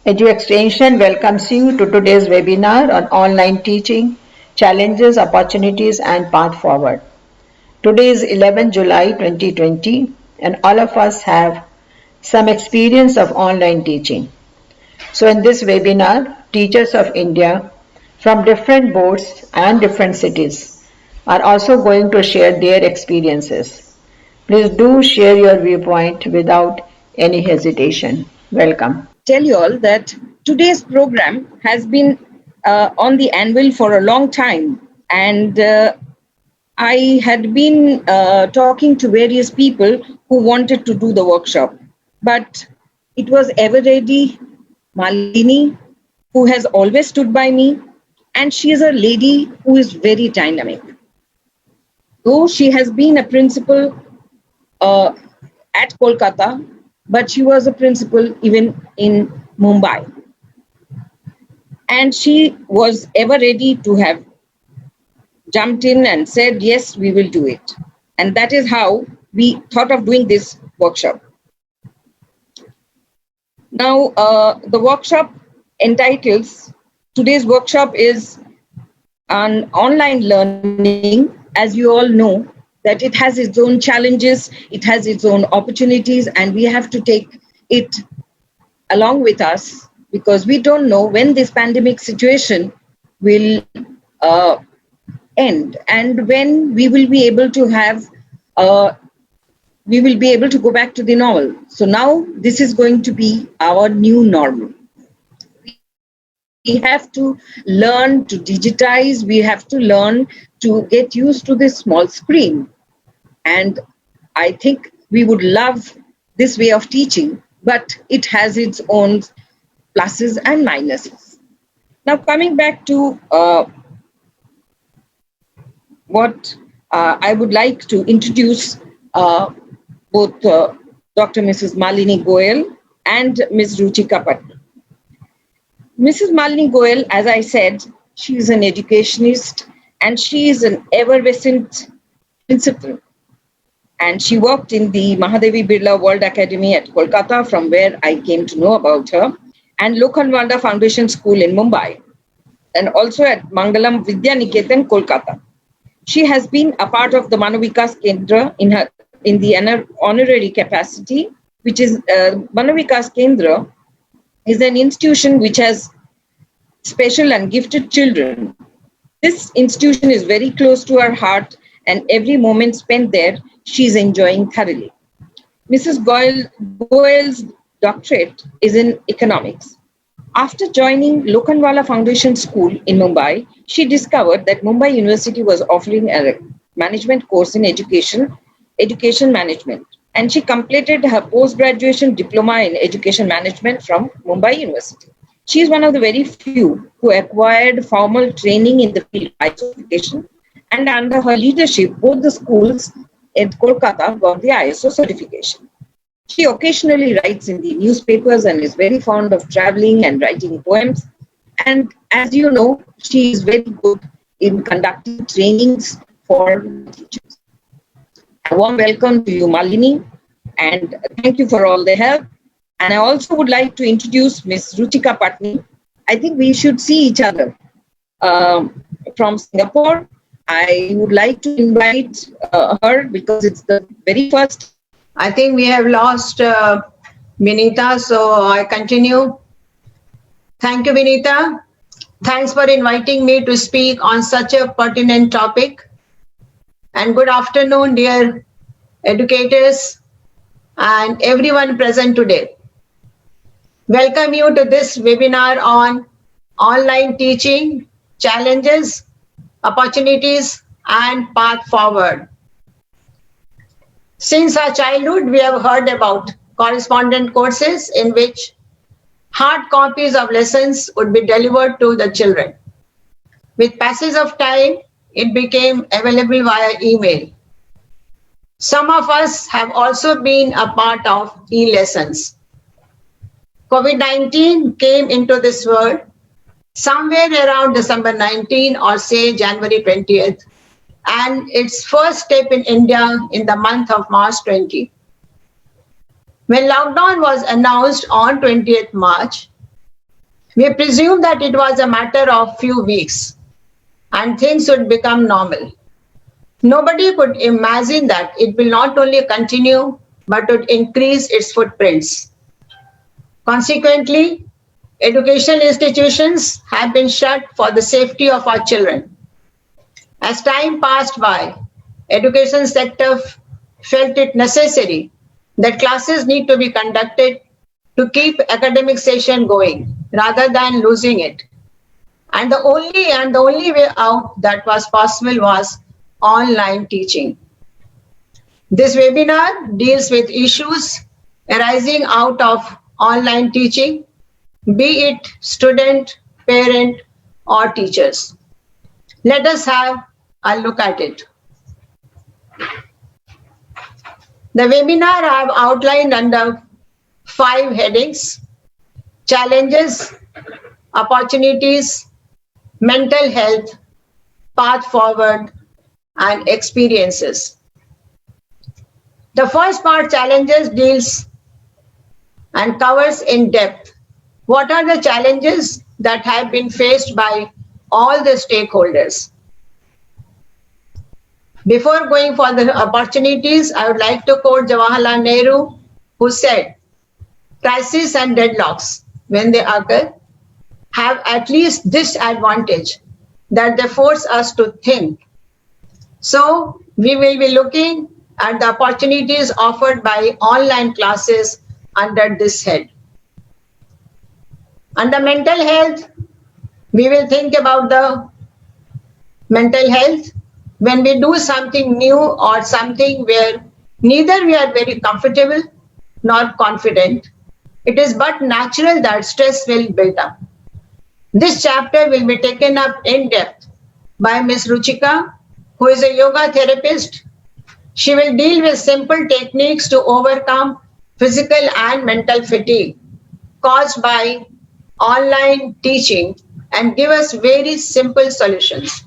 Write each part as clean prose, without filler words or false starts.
EduExtension welcomes you to today's webinar on online teaching, challenges, opportunities and path forward. Today is 11 July 2020 and all of us have some experience of online teaching. So in this webinar, teachers of India from different boards and different cities are also going to share their experiences. Please do share your viewpoint without any hesitation. Welcome. Tell you all that today's program has been on the anvil for a long time, and I had been talking to various people who wanted to do the workshop, but it was ever ready Malini, who has always stood by me, and she is a lady who is very dynamic. Though she has been a principal uh, at Kolkata, but she was a principal even in Mumbai. And she was ever ready to have jumped in and said, yes, we will do it. And that is how we thought of doing this workshop. Now, the workshop entitles, today's workshop is on online learning. As you all know, that it has its own challenges, it has its own opportunities, and we have to take it along with us because we don't know when this pandemic situation will end and when we will be able to have we will be able to go back to the normal. So now this is going to be our new normal. We have to learn to digitize, we have to learn to get used to this small screen. And I think we would love this way of teaching, but it has its own pluses and minuses. Now, coming back to what I would like to introduce both Dr. Mrs. Malini Goyal and Ms. Ruchika Patni. Mrs. Malini Goyal, as I said, she is an educationist and she is an effervescent principal. And she worked in the Mahadevi Birla World Academy at Kolkata, from where I came to know about her, and Lokhandwala Foundation School in Mumbai, and also at Mangalam Vidya Niketan, Kolkata. She has been a part of the Manav Vikas Kendra in the honorary capacity, which is Manav Vikas Kendra is an institution which has special and gifted children. This institution is very close to her heart, and every moment spent there, she is enjoying thoroughly. Mrs. Goyal's doctorate is in economics. After joining Lokhandwala Foundation School in Mumbai, she discovered that Mumbai University was offering a management course in education management, and she completed her post-graduation diploma in education management from Mumbai University. She is one of the very few who acquired formal training in the field of ISO certification, and under her leadership, both the schools in Kolkata got the ISO certification. She occasionally writes in the newspapers and is very fond of traveling and writing poems. And as you know, she is very good in conducting trainings for teachers. A warm welcome to you, Malini, and thank you for all the help. And I also would like to introduce Ms. Ruchika Patni. I think we should see each other from Singapore. I would like to invite her because it's the very first. I think we have lost Vinita, so I continue. Thank you, Vinita. Thanks for inviting me to speak on such a pertinent topic. And good afternoon, dear educators and everyone present today. Welcome you to this webinar on online teaching, challenges, opportunities, and path forward. Since our childhood, we have heard about correspondence courses in which hard copies of lessons would be delivered to the children. With passage of time, it became available via email. Some of us have also been a part of e-lessons. COVID-19 came into this world somewhere around December 19 or say January 20th, and its first step in India in the month of March 20. When lockdown was announced on 20th March, We presumed that it was a matter of few weeks and things would become normal. Nobody could imagine that it will not only continue but would increase its footprints. Consequently, educational institutions have been shut for the safety of our children. As time passed by, education sector felt it necessary that classes need to be conducted to keep academic session going rather than losing it. And the only way out that was possible was online teaching. This webinar deals with issues arising out of online teaching, be it student, parent, or teachers. Let us have a look at it. The webinar I have outlined under 5 headings: challenges, opportunities, mental health, path forward, and experiences. The first part, challenges, deals and covers in depth what are the challenges that have been faced by all the stakeholders. Before going for the opportunities, I would like to quote Jawaharlal Nehru, who said, crises and deadlocks, when they occur, have at least this advantage, that they force us to think. So we will be looking at the opportunities offered by online classes under this head. Under mental health, we will think about the mental health when we do something new or something where neither we are very comfortable nor confident. It is but natural that stress will build up. This chapter will be taken up in depth by Ms. Ruchika, who is a yoga therapist. She will deal with simple techniques to overcome physical and mental fatigue caused by online teaching and give us very simple solutions.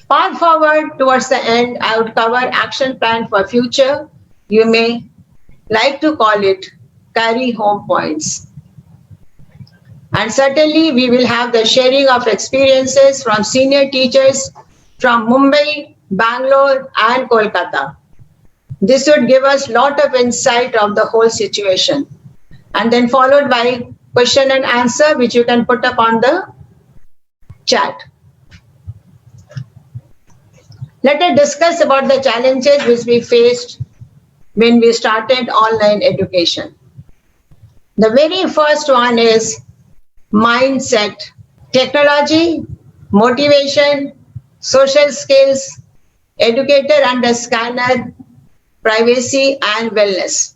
Path forward, towards the end, I would cover action plan for future. You may like to call it carry home points. And certainly we will have the sharing of experiences from senior teachers from Mumbai, Bangalore, and Kolkata. This would give us a lot of insight of the whole situation. And then followed by question and answer, which you can put up on the chat. Let us discuss about the challenges which we faced when we started online education. The very first one is mindset, technology, motivation, social skills, educator under scanner, privacy, and wellness.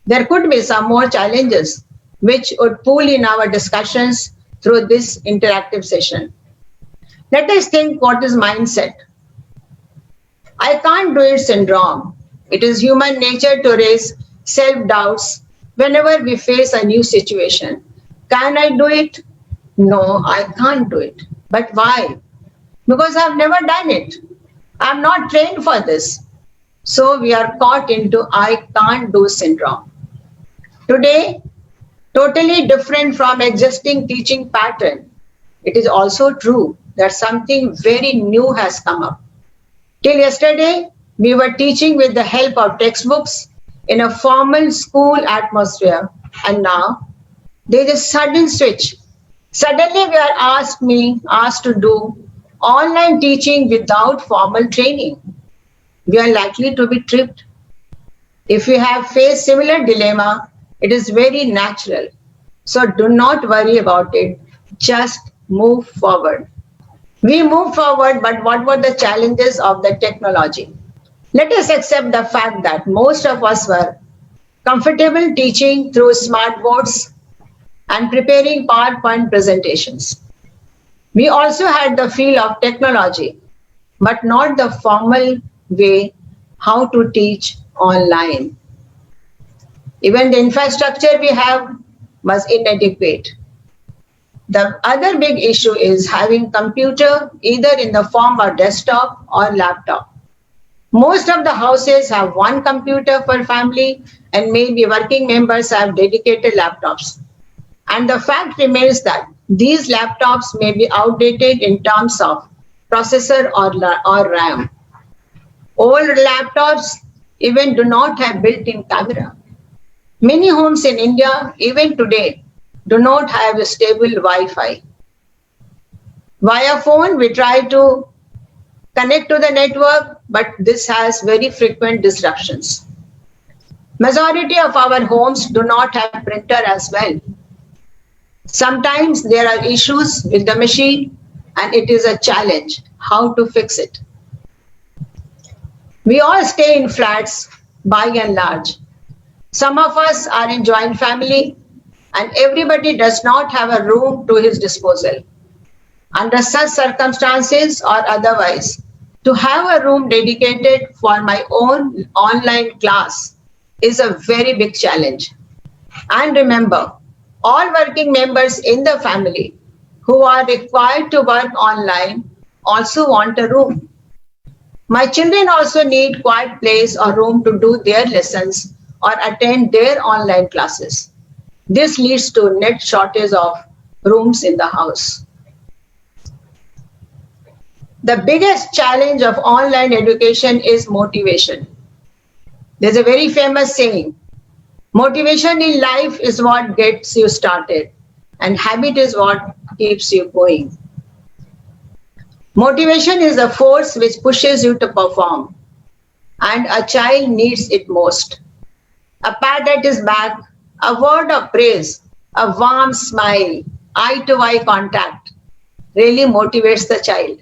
There could be some more challenges which would pool in our discussions through this interactive session. Let us think, what is mindset? I can't do it syndrome. It is human nature to raise self-doubts whenever we face a new situation. Can I do it? No, I can't do it. But why? Because I've never done it. I'm not trained for this. So we are caught into I can't do syndrome. Today, totally different from existing teaching pattern. It is also true that something very new has come up. Till yesterday, we were teaching with the help of textbooks in a formal school atmosphere, and now there is a sudden switch. Suddenly we are asked to do online teaching without formal training. We are likely to be tripped. If we have faced similar dilemma, it is very natural. So do not worry about it. Just move forward. We move forward, but what were the challenges of the technology? Let us accept the fact that most of us were comfortable teaching through smart boards and preparing PowerPoint presentations. We also had the feel of technology, but not the formal way how to teach online. Even the infrastructure we have was inadequate. The other big issue is having computer either in the form of desktop or laptop. Most of the houses have one computer per family and maybe working members have dedicated laptops. And the fact remains that these laptops may be outdated in terms of processor or RAM. Old laptops even do not have built-in camera. Many homes in India, even today, do not have a stable Wi-Fi. Via phone, we try to connect to the network, but this has very frequent disruptions. Majority of our homes do not have printer as well. Sometimes there are issues with the machine and it is a challenge how to fix it. We all stay in flats by and large. Some of us are in joint family and everybody does not have a room to his disposal. Under such circumstances or otherwise, to have a room dedicated for my own online class is a very big challenge. And remember, all working members in the family who are required to work online also want a room. My children also need quiet place or room to do their lessons or attend their online classes. This leads to net shortage of rooms in the house. The biggest challenge of online education is motivation. There's a very famous saying, motivation in life is what gets you started, and habit is what keeps you going. Motivation is the force which pushes you to perform, and a child needs it most. A pat at his back, a word of praise, a warm smile, eye-to-eye contact really motivates the child,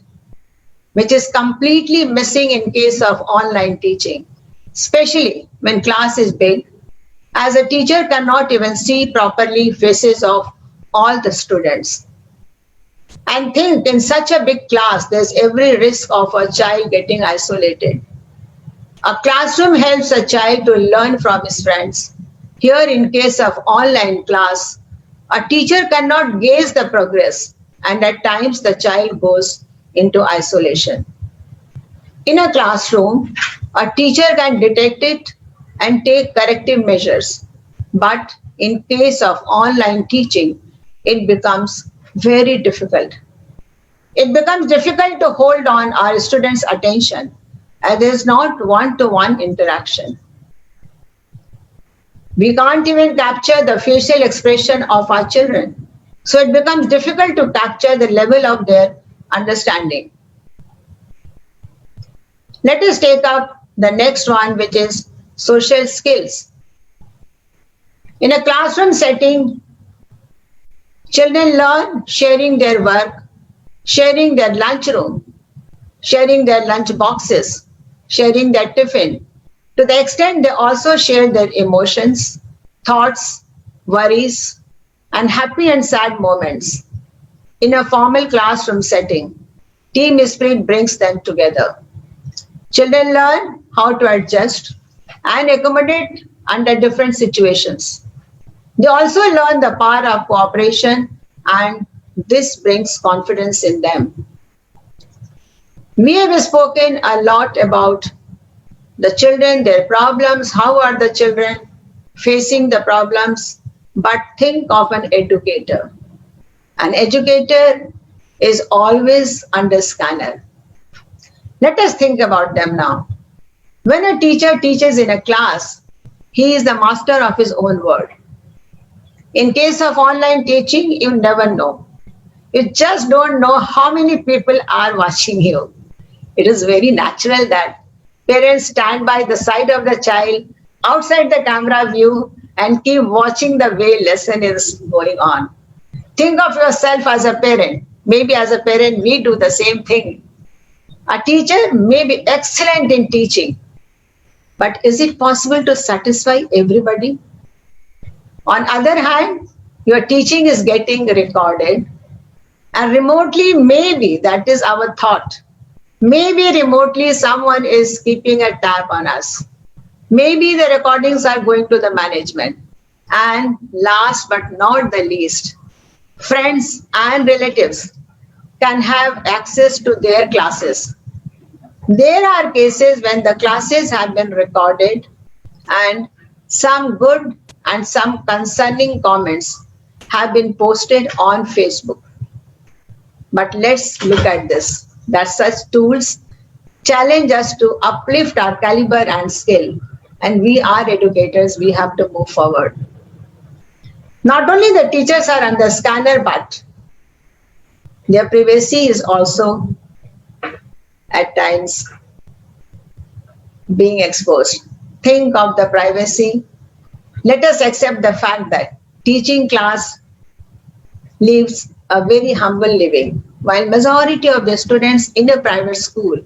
which is completely missing in case of online teaching, especially when class is big, as a teacher cannot even see properly faces of all the students. And think in such a big class, there's every risk of a child getting isolated. A classroom helps a child to learn from his friends. Here, in case of online class, a teacher cannot gauge the progress, and at times the child goes into isolation. In a classroom, a teacher can detect it and take corrective measures. But in case of online teaching, it becomes very difficult. It becomes difficult to hold on our students' attention as there is not one-to-one interaction. We can't even capture the facial expression of our children. So it becomes difficult to capture the level of their understanding. Let us take up the next one, which is social skills. In a classroom setting, children learn sharing their work, sharing their lunchroom, sharing their lunch boxes, sharing their tiffin. To the extent they also share their emotions, thoughts, worries, and happy and sad moments. In a formal classroom setting, team spirit brings them together. Children learn how to adjust and accommodate under different situations. They also learn the power of cooperation, and this brings confidence in them. We have spoken a lot about the children, their problems, how are the children facing the problems, but think of an educator. An educator is always under scanner. Let us think about them now. When a teacher teaches in a class, he is the master of his own world. In case of online teaching, you never know. You just don't know how many people are watching you. It is very natural that parents stand by the side of the child outside the camera view and keep watching the way lesson is going on. Think of yourself as a parent. Maybe as a parent, we do the same thing. A teacher may be excellent in teaching, but is it possible to satisfy everybody? On other hand, your teaching is getting recorded, and remotely, maybe that is our thought. Maybe remotely someone is keeping a tab on us. Maybe the recordings are going to the management. And last but not the least, friends and relatives can have access to their classes. There are cases when the classes have been recorded and some good and some concerning comments have been posted on Facebook. But let's look at this, that such tools challenge us to uplift our caliber and skill. And we are educators, we have to move forward. Not only the teachers are under scanner, but their privacy is also at times being exposed. Think of the privacy. Let us accept the fact that teaching class lives a very humble living, while majority of the students in a private school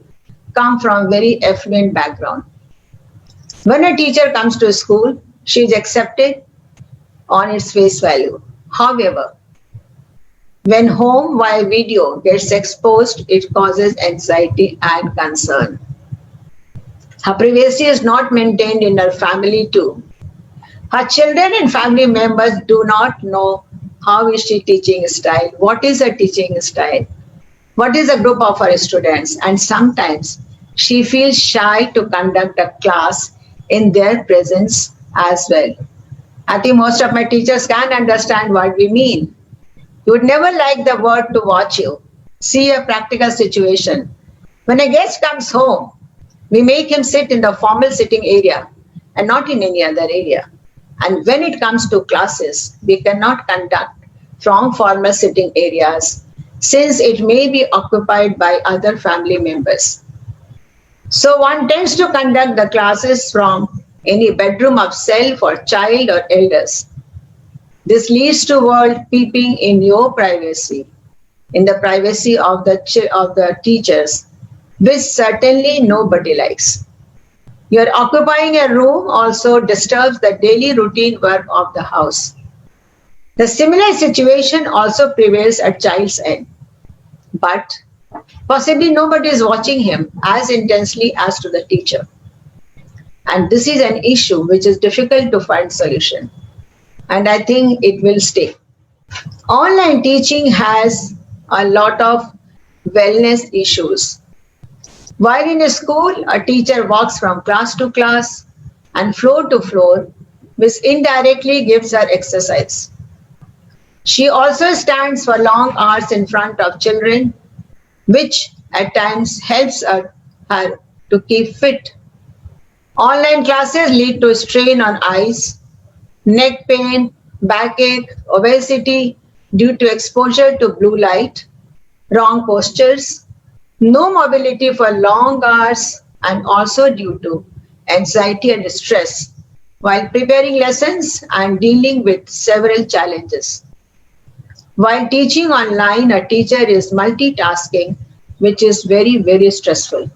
come from very affluent background. When a teacher comes to school, she is accepted on its face value. However, when home via video gets exposed, it causes anxiety and concern. Her privacy is not maintained in her family too. Her children and family members do not know how is she teaching style, what is her teaching style, what is the group of her students, and sometimes she feels shy to conduct a class in their presence as well. I think most of my teachers can understand what we mean. You would never like the world to watch you. See a practical situation. When a guest comes home, we make him sit in the formal sitting area and not in any other area. And when it comes to classes, we cannot conduct from formal sitting areas since it may be occupied by other family members. So one tends to conduct the classes from any bedroom of self or child or elders. This leads to world peeping in your privacy, in the privacy of the teachers, which certainly nobody likes. Your occupying a room also disturbs the daily routine work of the house. The similar situation also prevails at child's end, but possibly nobody is watching him as intensely as to the teacher. And this is an issue which is difficult to find solution. And I think it will stay. Online teaching has a lot of wellness issues. While in a school, a teacher walks from class to class and floor to floor, which indirectly gives her exercise. She also stands for long hours in front of children, which at times helps her to keep fit. Online classes lead to strain on eyes, neck pain, backache, obesity due to exposure to blue light, wrong postures, no mobility for long hours, and also due to anxiety and stress while preparing lessons and dealing with several challenges. While teaching online, a teacher is multitasking, which is very, very stressful.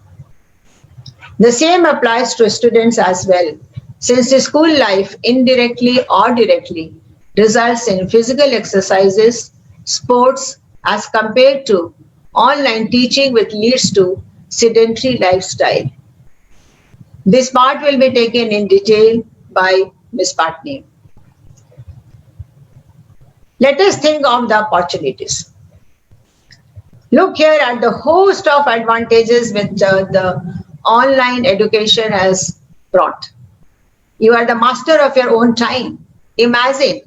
The same applies to students as well, since the school life indirectly or directly results in physical exercises, sports, as compared to online teaching, which leads to sedentary lifestyle. This part will be taken in detail by Ms. Patni. Let us think of the opportunities. Look here at the host of advantages which the online education has brought. You are the master of your own time. Imagine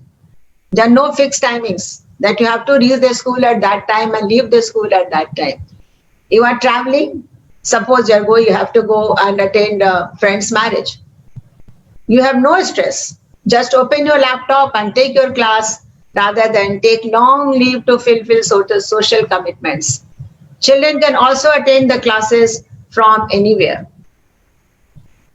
there are no fixed timings that you have to reach the school at that time and leave the school at that time. You are traveling. Suppose you have to go and attend a friend's marriage. You have no stress. Just open your laptop and take your class rather than take long leave to fulfill social commitments. Children can also attend the classes from anywhere.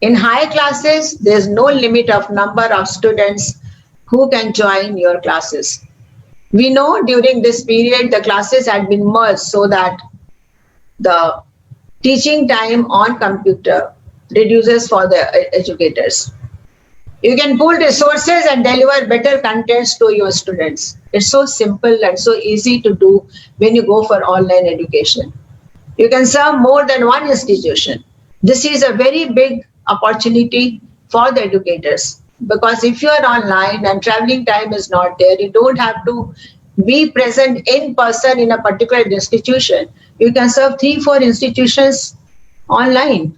In high classes, there is no limit of number of students who can join your classes. We know during this period the classes had been merged so that the teaching time on computer reduces for the educators. You can pool resources and deliver better contents to your students. It's so simple and so easy to do when you go for online education. You can serve more than one institution. This is a very big opportunity for the educators, because if you are online and traveling time is not there, you don't have to be present in person in a particular institution. You can serve 3-4 institutions online.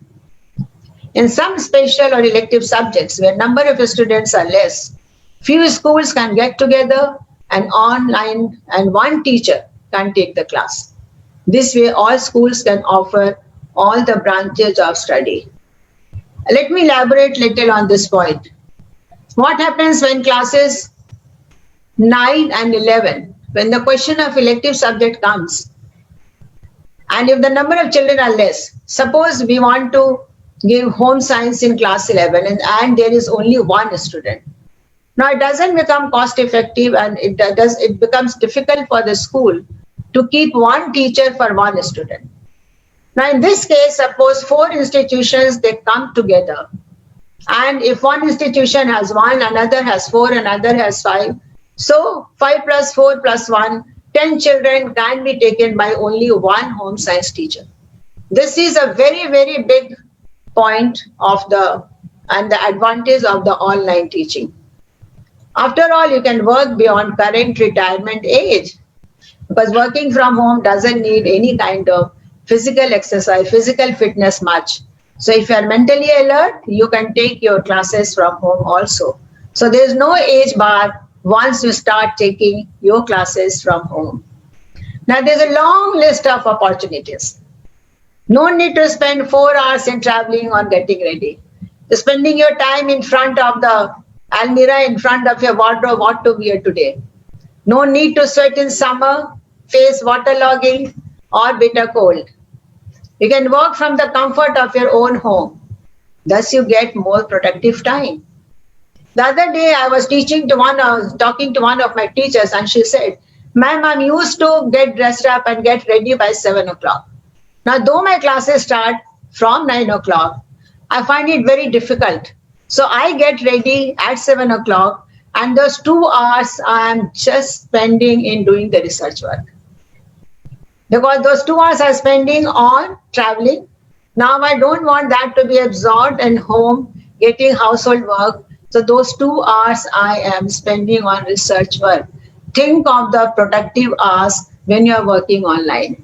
In some special or elective subjects where number of students are less, few schools can get together and online, and one teacher can take the class. This way, all schools can offer all the branches of study. Let me elaborate little on this point. What happens when classes 9 and 11, when the question of elective subject comes, and if the number of children are less, suppose we want to give home science in class 11 and there is only one student. Now it doesn't become cost effective, and it becomes difficult for the school to keep one teacher for one student. Now in this case, suppose 4 institutions, they come together, and if one institution has 1, another has 4, another has 5, so 5 plus 4 plus 1, 10 children can be taken by only one home science teacher. This is a very, very big point of the advantage of the online teaching. After all, you can work beyond current retirement age, because working from home doesn't need any kind of physical exercise, physical fitness much. So if you are mentally alert, you can take your classes from home also. So there is no age bar once you start taking your classes from home. Now there's a long list of opportunities. No need to spend 4 hours in traveling or getting ready. Spending your time in front of the almirah, in front of your wardrobe, what to wear today. No need to sweat in summer, face waterlogging or bitter cold. You can work from the comfort of your own home. Thus you get more productive time. The other day I was talking to one of my teachers, and she said, "Ma'am, I'm used to get dressed up and get ready by 7 o'clock. Now, though my classes start from 9 o'clock, I find it very difficult. So I get ready at 7 o'clock, and those 2 hours I'm just spending in doing the research work. Because those 2 hours I'm spending on traveling. Now I don't want that to be absorbed in home, getting household work. So those 2 hours I am spending on research work. Think of the productive hours when you are working online.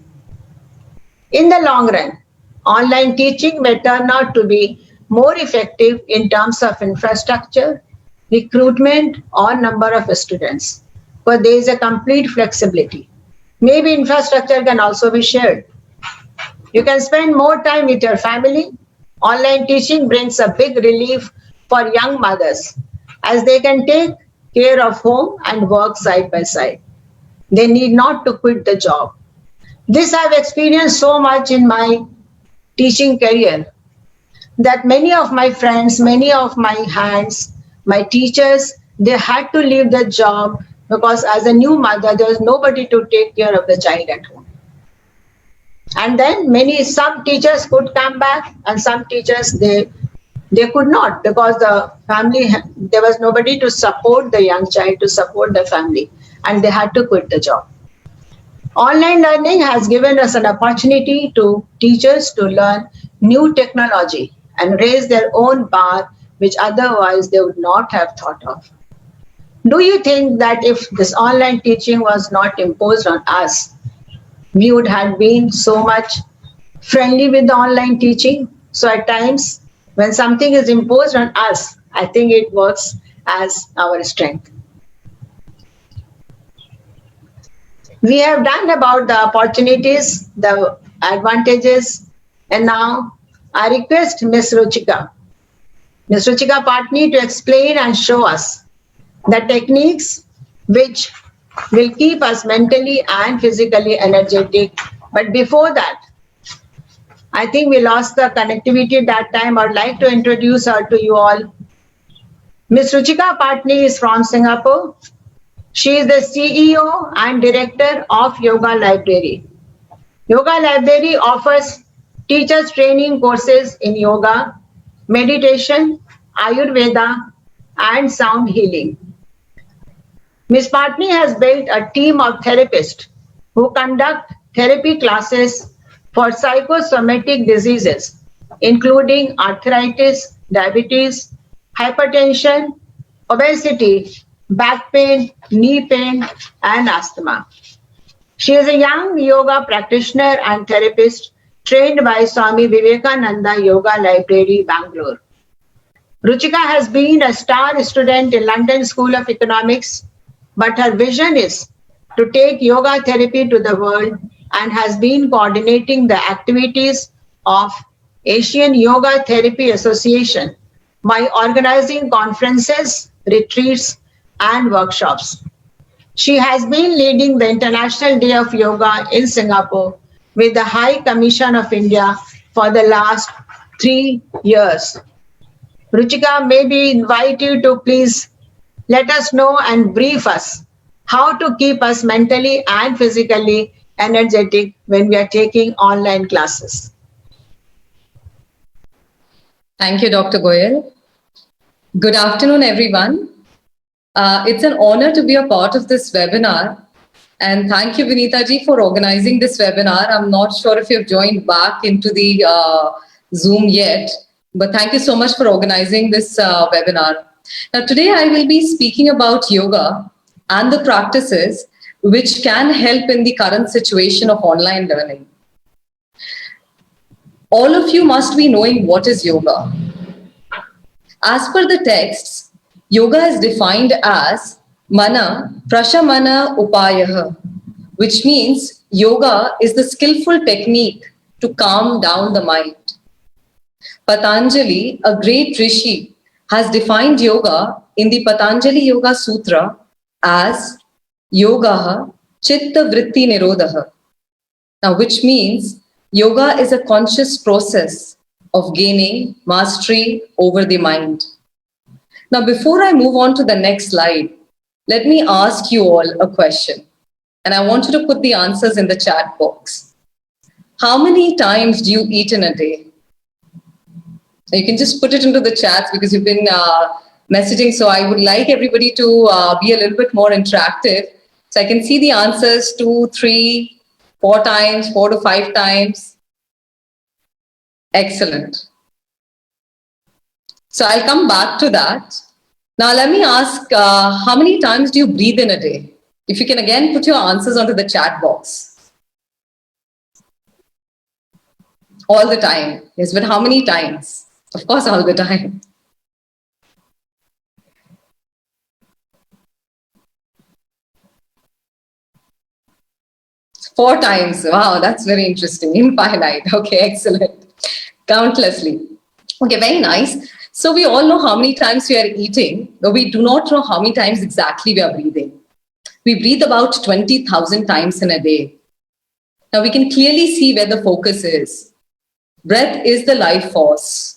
In the long run, online teaching may turn out to be more effective in terms of infrastructure, recruitment, or number of students, but there is a complete flexibility. Maybe infrastructure can also be shared. You can spend more time with your family. Online teaching brings a big relief for young mothers, as they can take care of home and work side by side. They need not to quit the job. This I've experienced so much in my teaching career, that many of my friends, many of my hands, my teachers, they had to leave the job because as a new mother, there was nobody to take care of the child at home. And then some teachers could come back, and some teachers, they could not, because the family, there was nobody to support the young child, to support the family, and they had to quit the job. Online learning has given us an opportunity to teachers to learn new technology and raise their own bar, which otherwise they would not have thought of. Do you think that if this online teaching was not imposed on us, we would have been so much friendly with the online teaching? So at times, when something is imposed on us, I think it works as our strength. We have done about the opportunities, the advantages, and now I request Ms. Ruchika Patni, to explain and show us the techniques which will keep us mentally and physically energetic. But before that, I think we lost the connectivity at that time. I would like to introduce her to you all. Ms. Ruchika Patni is from Singapore. She is the CEO and Director of Yoga Library. Yoga Library offers teachers training courses in yoga, meditation, Ayurveda, and sound healing. Ms. Patni has built a team of therapists who conduct therapy classes for psychosomatic diseases, including arthritis, diabetes, hypertension, obesity, back pain, knee pain, and asthma. She is a young yoga practitioner and therapist trained by Swami Vivekananda Yoga Library, Bangalore. Ruchika has been a star student in London School of Economics, but her vision is to take yoga therapy to the world and has been coordinating the activities of Asian Yoga Therapy Association by organizing conferences, retreats, and workshops. She has been leading the International Day of Yoga in Singapore with the High Commission of India for the last 3 years. Ruchika, may we invite you to please let us know and brief us how to keep us mentally and physically energetic when we are taking online classes. Thank you, Dr. Goyal. Good afternoon, everyone. It's an honor to be a part of this webinar. And thank you, Vinita ji, for organizing this webinar. I'm not sure if you've joined back into the Zoom yet, but thank you so much for organizing this webinar. Now, today I will be speaking about yoga and the practices which can help in the current situation of online learning. All of you must be knowing what is yoga. As per the texts, yoga is defined as mana prashamana upayah, which means yoga is the skillful technique to calm down the mind. Patanjali, a great rishi, has defined yoga in the Patanjali Yoga Sutra as yoga chitta vritti nirodha. Now, which means yoga is a conscious process of gaining mastery over the mind. Now, before I move on to the next slide, let me ask you all a question. And I want you to put the answers in the chat box. How many times do you eat in a day? You can just put it into the chats because you've been messaging. So I would like everybody to be a little bit more interactive. So I can see the answers 2, 3, 4 times, 4 to 5 times. Excellent. So I'll come back to that. Now let me ask, how many times do you breathe in a day? If you can again put your answers onto the chat box. All the time. Yes, but how many times? Of course, all the time. Four times. Wow, that's very interesting. Infinite. Okay, excellent. Countlessly. Okay, very nice. So we all know how many times we are eating, but we do not know how many times exactly we are breathing. We breathe about 20,000 times in a day. Now we can clearly see where the focus is. Breath is the life force.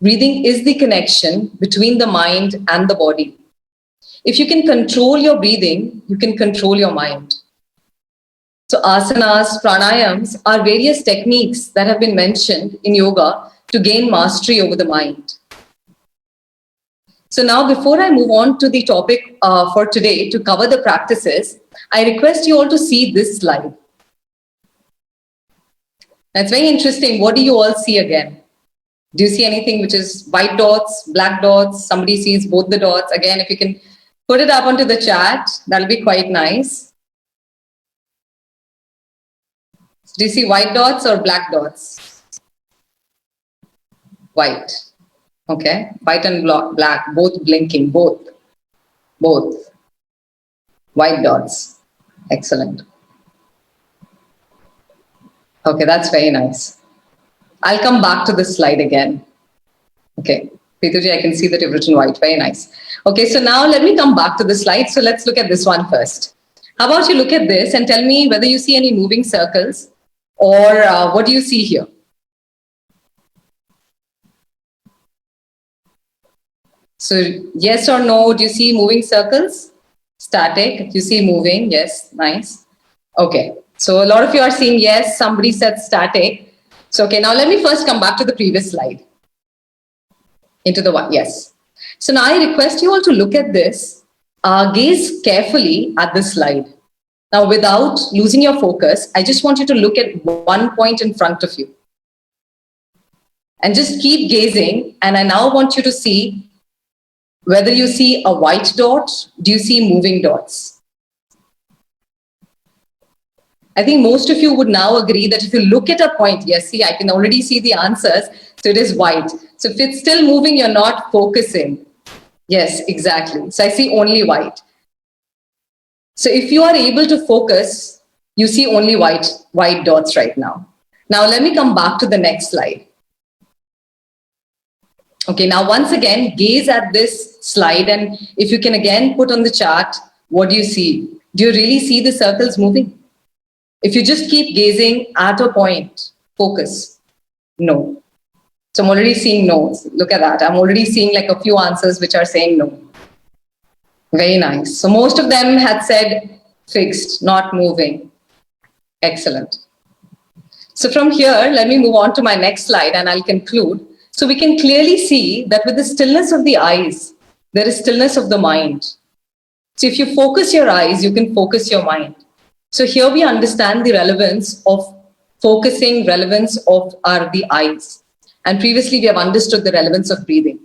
Breathing is the connection between the mind and the body. If you can control your breathing, you can control your mind. So asanas, pranayams are various techniques that have been mentioned in yoga to gain mastery over the mind. So now before I move on to the topic for today to cover the practices, I request you all to see this slide. That's very interesting. What do you all see again? Do you see anything which is white dots, black dots? Somebody sees both the dots. Again, if you can put it up onto the chat, that'll be quite nice. Do you see white dots or black dots? White. Okay. White and black, both blinking, both. White dots. Excellent. Okay, that's very nice. I'll come back to this slide again. Okay, Pituji, I can see that you've written white. Very nice. Okay, so now let me come back to the slide. So let's look at this one first. How about you look at this and tell me whether you see any moving circles or what do you see here? So yes or no, do you see moving circles? Static, do you see moving? Yes, nice. Okay, so a lot of you are seeing yes, somebody said static. So, okay, now let me first come back to the previous slide. Into the one, yes. So now I request you all to look at this, gaze carefully at this slide. Now, without losing your focus, I just want you to look at one point in front of you. And just keep gazing. And I now want you to see whether you see a white dot, do you see moving dots? I think most of you would now agree that if you look at a point, yes, see, I can already see the answers. So it is white. So if it's still moving, you're not focusing. Yes, exactly. So I see only white. So if you are able to focus, you see only white dots right now. Now let me come back to the next slide. Okay, now once again, gaze at this slide, and if you can again put on the chart, what do you see? Do you really see the circles moving? If you just keep gazing at a point, focus, no. So I'm already seeing no's. Look at that. I'm already seeing like a few answers which are saying no. Very nice. So most of them had said fixed, not moving. Excellent. So from here, let me move on to my next slide and I'll conclude. So we can clearly see that with the stillness of the eyes, there is stillness of the mind. So if you focus your eyes, you can focus your mind. So here we understand the relevance of focusing, relevance of the eyes. And previously we have understood the relevance of breathing.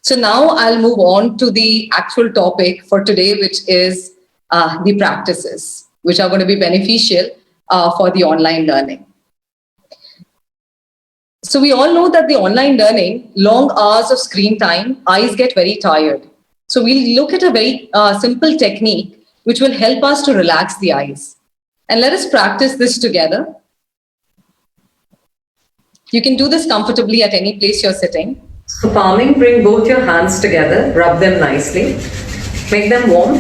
So now I'll move on to the actual topic for today, which is the practices, which are going to be beneficial for the online learning. So we all know that the online learning, long hours of screen time, eyes get very tired. So we'll look at a very simple technique which will help us to relax the eyes. And let us practice this together. You can do this comfortably at any place you're sitting. For palming, bring both your hands together, rub them nicely, make them warm,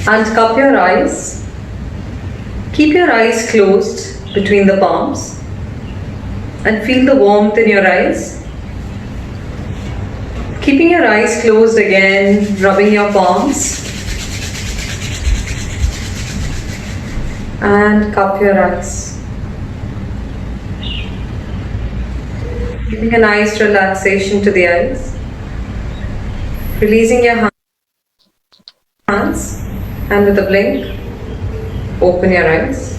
and cup your eyes. Keep your eyes closed between the palms and feel the warmth in your eyes. Keeping your eyes closed again, rubbing your palms and cup your eyes. Giving a nice relaxation to the eyes. Releasing your hands and with a blink, open your eyes.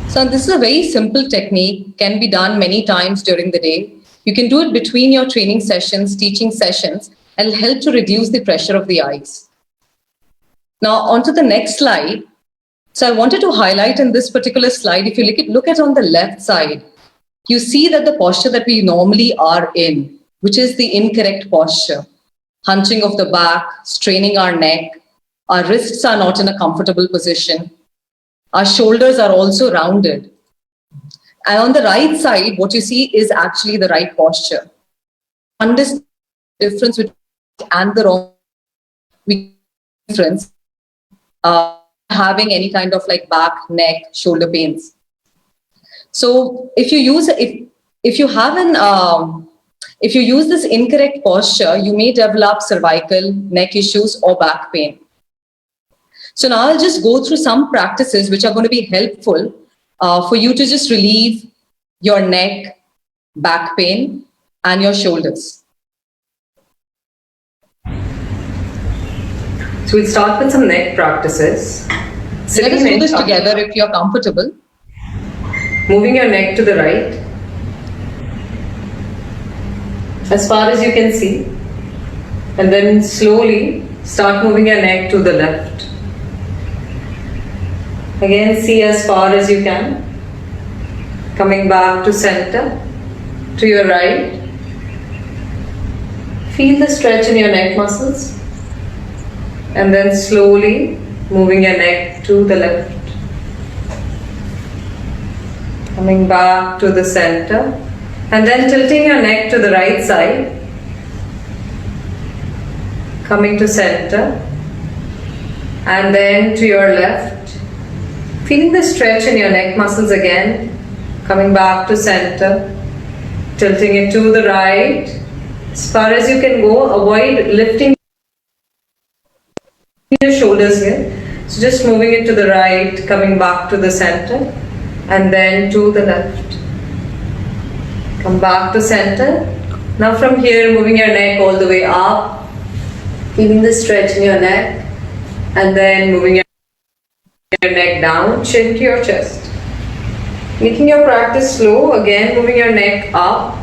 So this is a very simple technique, can be done many times during the day. You can do it between your training sessions, teaching sessions, and it'll help to reduce the pressure of the eyes. Now on to the next slide. So I wanted to highlight in this particular slide, if you look at on the left side, you see that the posture that we normally are in, which is the incorrect posture, hunching of the back, straining our neck, our wrists are not in a comfortable position. Our shoulders are also rounded. And on the right side, what you see is actually the right posture. Understand the difference between and the wrong difference, having any kind of like back, neck, shoulder pains. So if you use if you use this incorrect posture, you may develop cervical, neck issues or back pain. So now I'll just go through some practices which are going to be helpful for you to just relieve your neck, back pain, and your shoulders. So we'll start with some neck practices. Let us do this together if you're comfortable. Moving your neck to the right, as far as you can see, and then slowly start moving your neck to the left. Again, see as far as you can, coming back to center, to your right. Feel the stretch in your neck muscles, and then slowly moving your neck to the left. Coming back to the center, and then tilting your neck to the right side, coming to center, and then to your left. Feeling the stretch in your neck muscles again, coming back to center, tilting it to the right, as far as you can go. Avoid lifting your shoulders here. So just moving it to the right, coming back to the center, and then to the left. Come back to center. Now from here, moving your neck all the way up, feeling the stretch in your neck, and then moving your neck down, chin to your chest. Making your practice slow, again moving your neck up,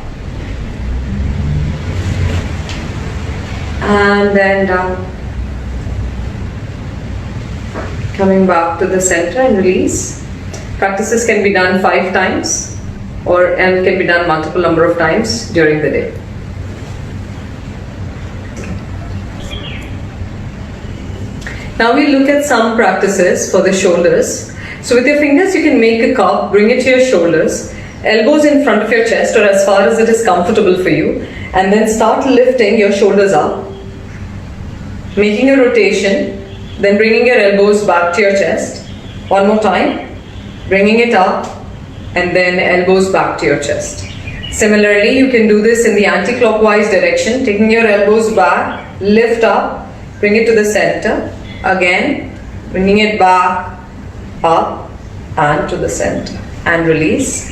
and then down. Coming back to the center and release. Practices can be done 5 times and can be done multiple number of times during the day. Now we look at some practices for the shoulders. So with your fingers you can make a cup, bring it to your shoulders, elbows in front of your chest or as far as it is comfortable for you, and then start lifting your shoulders up, making a rotation, then bringing your elbows back to your chest. One more time, bringing it up and then elbows back to your chest. Similarly, you can do this in the anti-clockwise direction, taking your elbows back, lift up, bring it to the center. Again, bringing it back, up and to the center and release.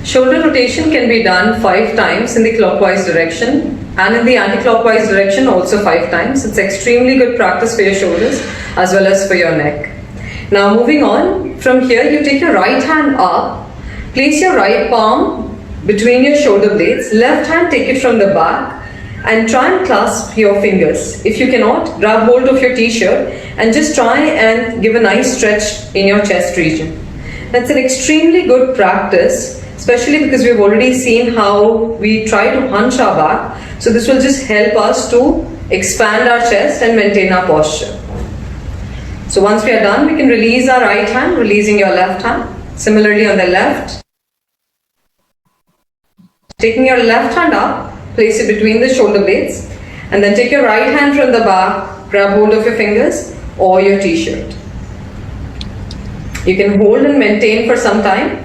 Shoulder rotation can be done 5 times in the clockwise direction and in the anti-clockwise direction also 5 times. It's extremely good practice for your shoulders as well as for your neck. Now moving on, from here you take your right hand up, place your right palm between your shoulder blades, left hand take it from the back and try and clasp your fingers. If you cannot, grab hold of your t-shirt and just try and give a nice stretch in your chest region. That's an extremely good practice, especially because we've already seen how we try to hunch our back. So this will just help us to expand our chest and maintain our posture. So once we are done, we can release our right hand, releasing your left hand. Similarly on the left, taking your left hand up, place it between the shoulder blades and then take your right hand from the back, grab hold of your fingers or your t-shirt. You can hold and maintain for some time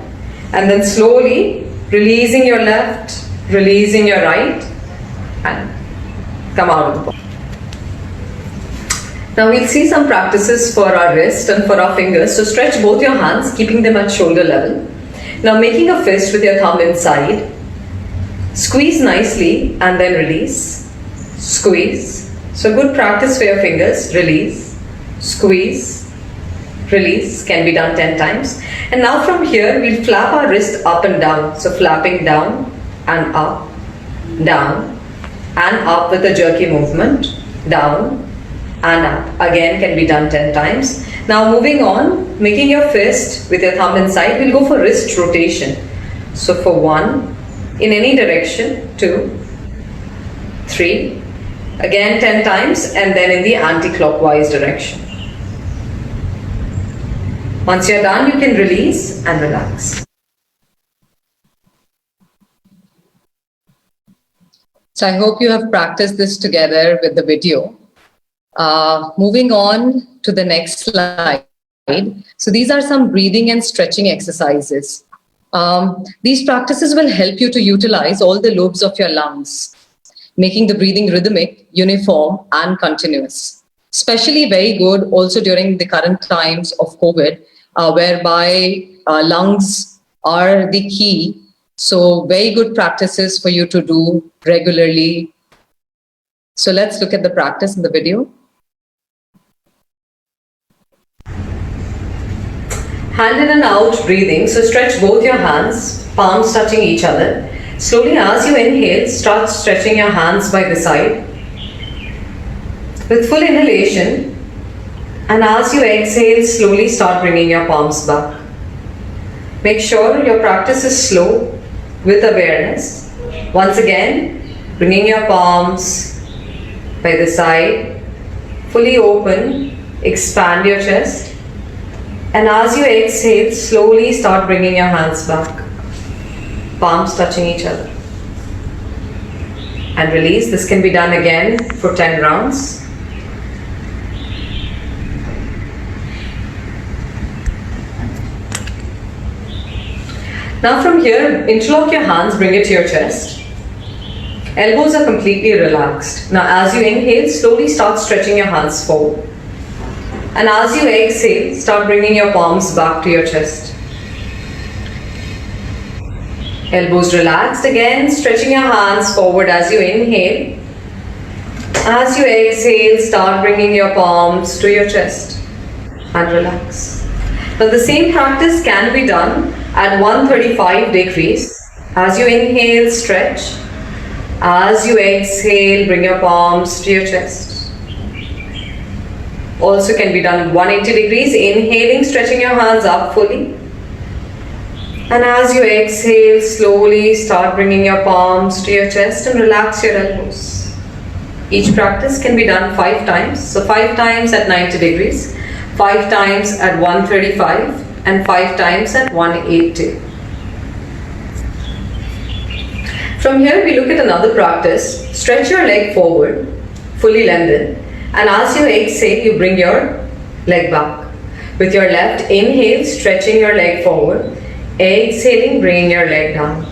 and then slowly releasing your left, releasing your right and come out of the ball. Now we'll see some practices for our wrist and for our fingers. So stretch both your hands, keeping them at shoulder level. Now making a fist with your thumb inside. Squeeze nicely and then release. Squeeze. So good practice for your fingers. Release. Squeeze. Release. Can be done 10 times. And now from here we'll flap our wrist up and down. So flapping down and up, down and up with a jerky movement. Down and up. Again can be done 10 times. Now moving on, making your fist with your thumb inside, we'll go for wrist rotation. So for 1, in any direction, 2, 3, again 10 times and then in the anti-clockwise direction. Once you're done, you can release and relax. So I hope you have practiced this together with the video. Moving on to the next slide. So these are some breathing and stretching exercises. These practices will help you to utilize all the lobes of your lungs, making the breathing rhythmic, uniform, and continuous. Especially very good also during the current times of COVID, whereby lungs are the key. So very good practices for you to do regularly. So let's look at the practice in the video. Hand in and out breathing. So stretch both your hands, palms touching each other. Slowly as you inhale, start stretching your hands by the side. With full inhalation, and as you exhale, slowly start bringing your palms back. Make sure your practice is slow with awareness. Once again, bringing your palms by the side, fully open, expand your chest. And as you exhale, slowly start bringing your hands back. Palms touching each other. And release. This can be done again for 10 rounds. Now from here, interlock your hands, bring it to your chest. Elbows are completely relaxed. Now as you inhale, slowly start stretching your hands forward. And as you exhale, start bringing your palms back to your chest. Elbows relaxed. Again, stretching your hands forward as you inhale. As you exhale, start bringing your palms to your chest and relax. Now the same practice can be done at 135 degrees. As you inhale, stretch. As you exhale, bring your palms to your chest. Also can be done at 180 degrees, inhaling, stretching your hands up fully. And as you exhale, slowly start bringing your palms to your chest and relax your elbows. Each practice can be done 5 times. So 5 times at 90 degrees, 5 times at 135 and 5 times at 180. From here we look at another practice. Stretch your leg forward, fully lengthen, and as you exhale, you bring your leg back. With your left inhale, stretching your leg forward, exhaling, bringing your leg down.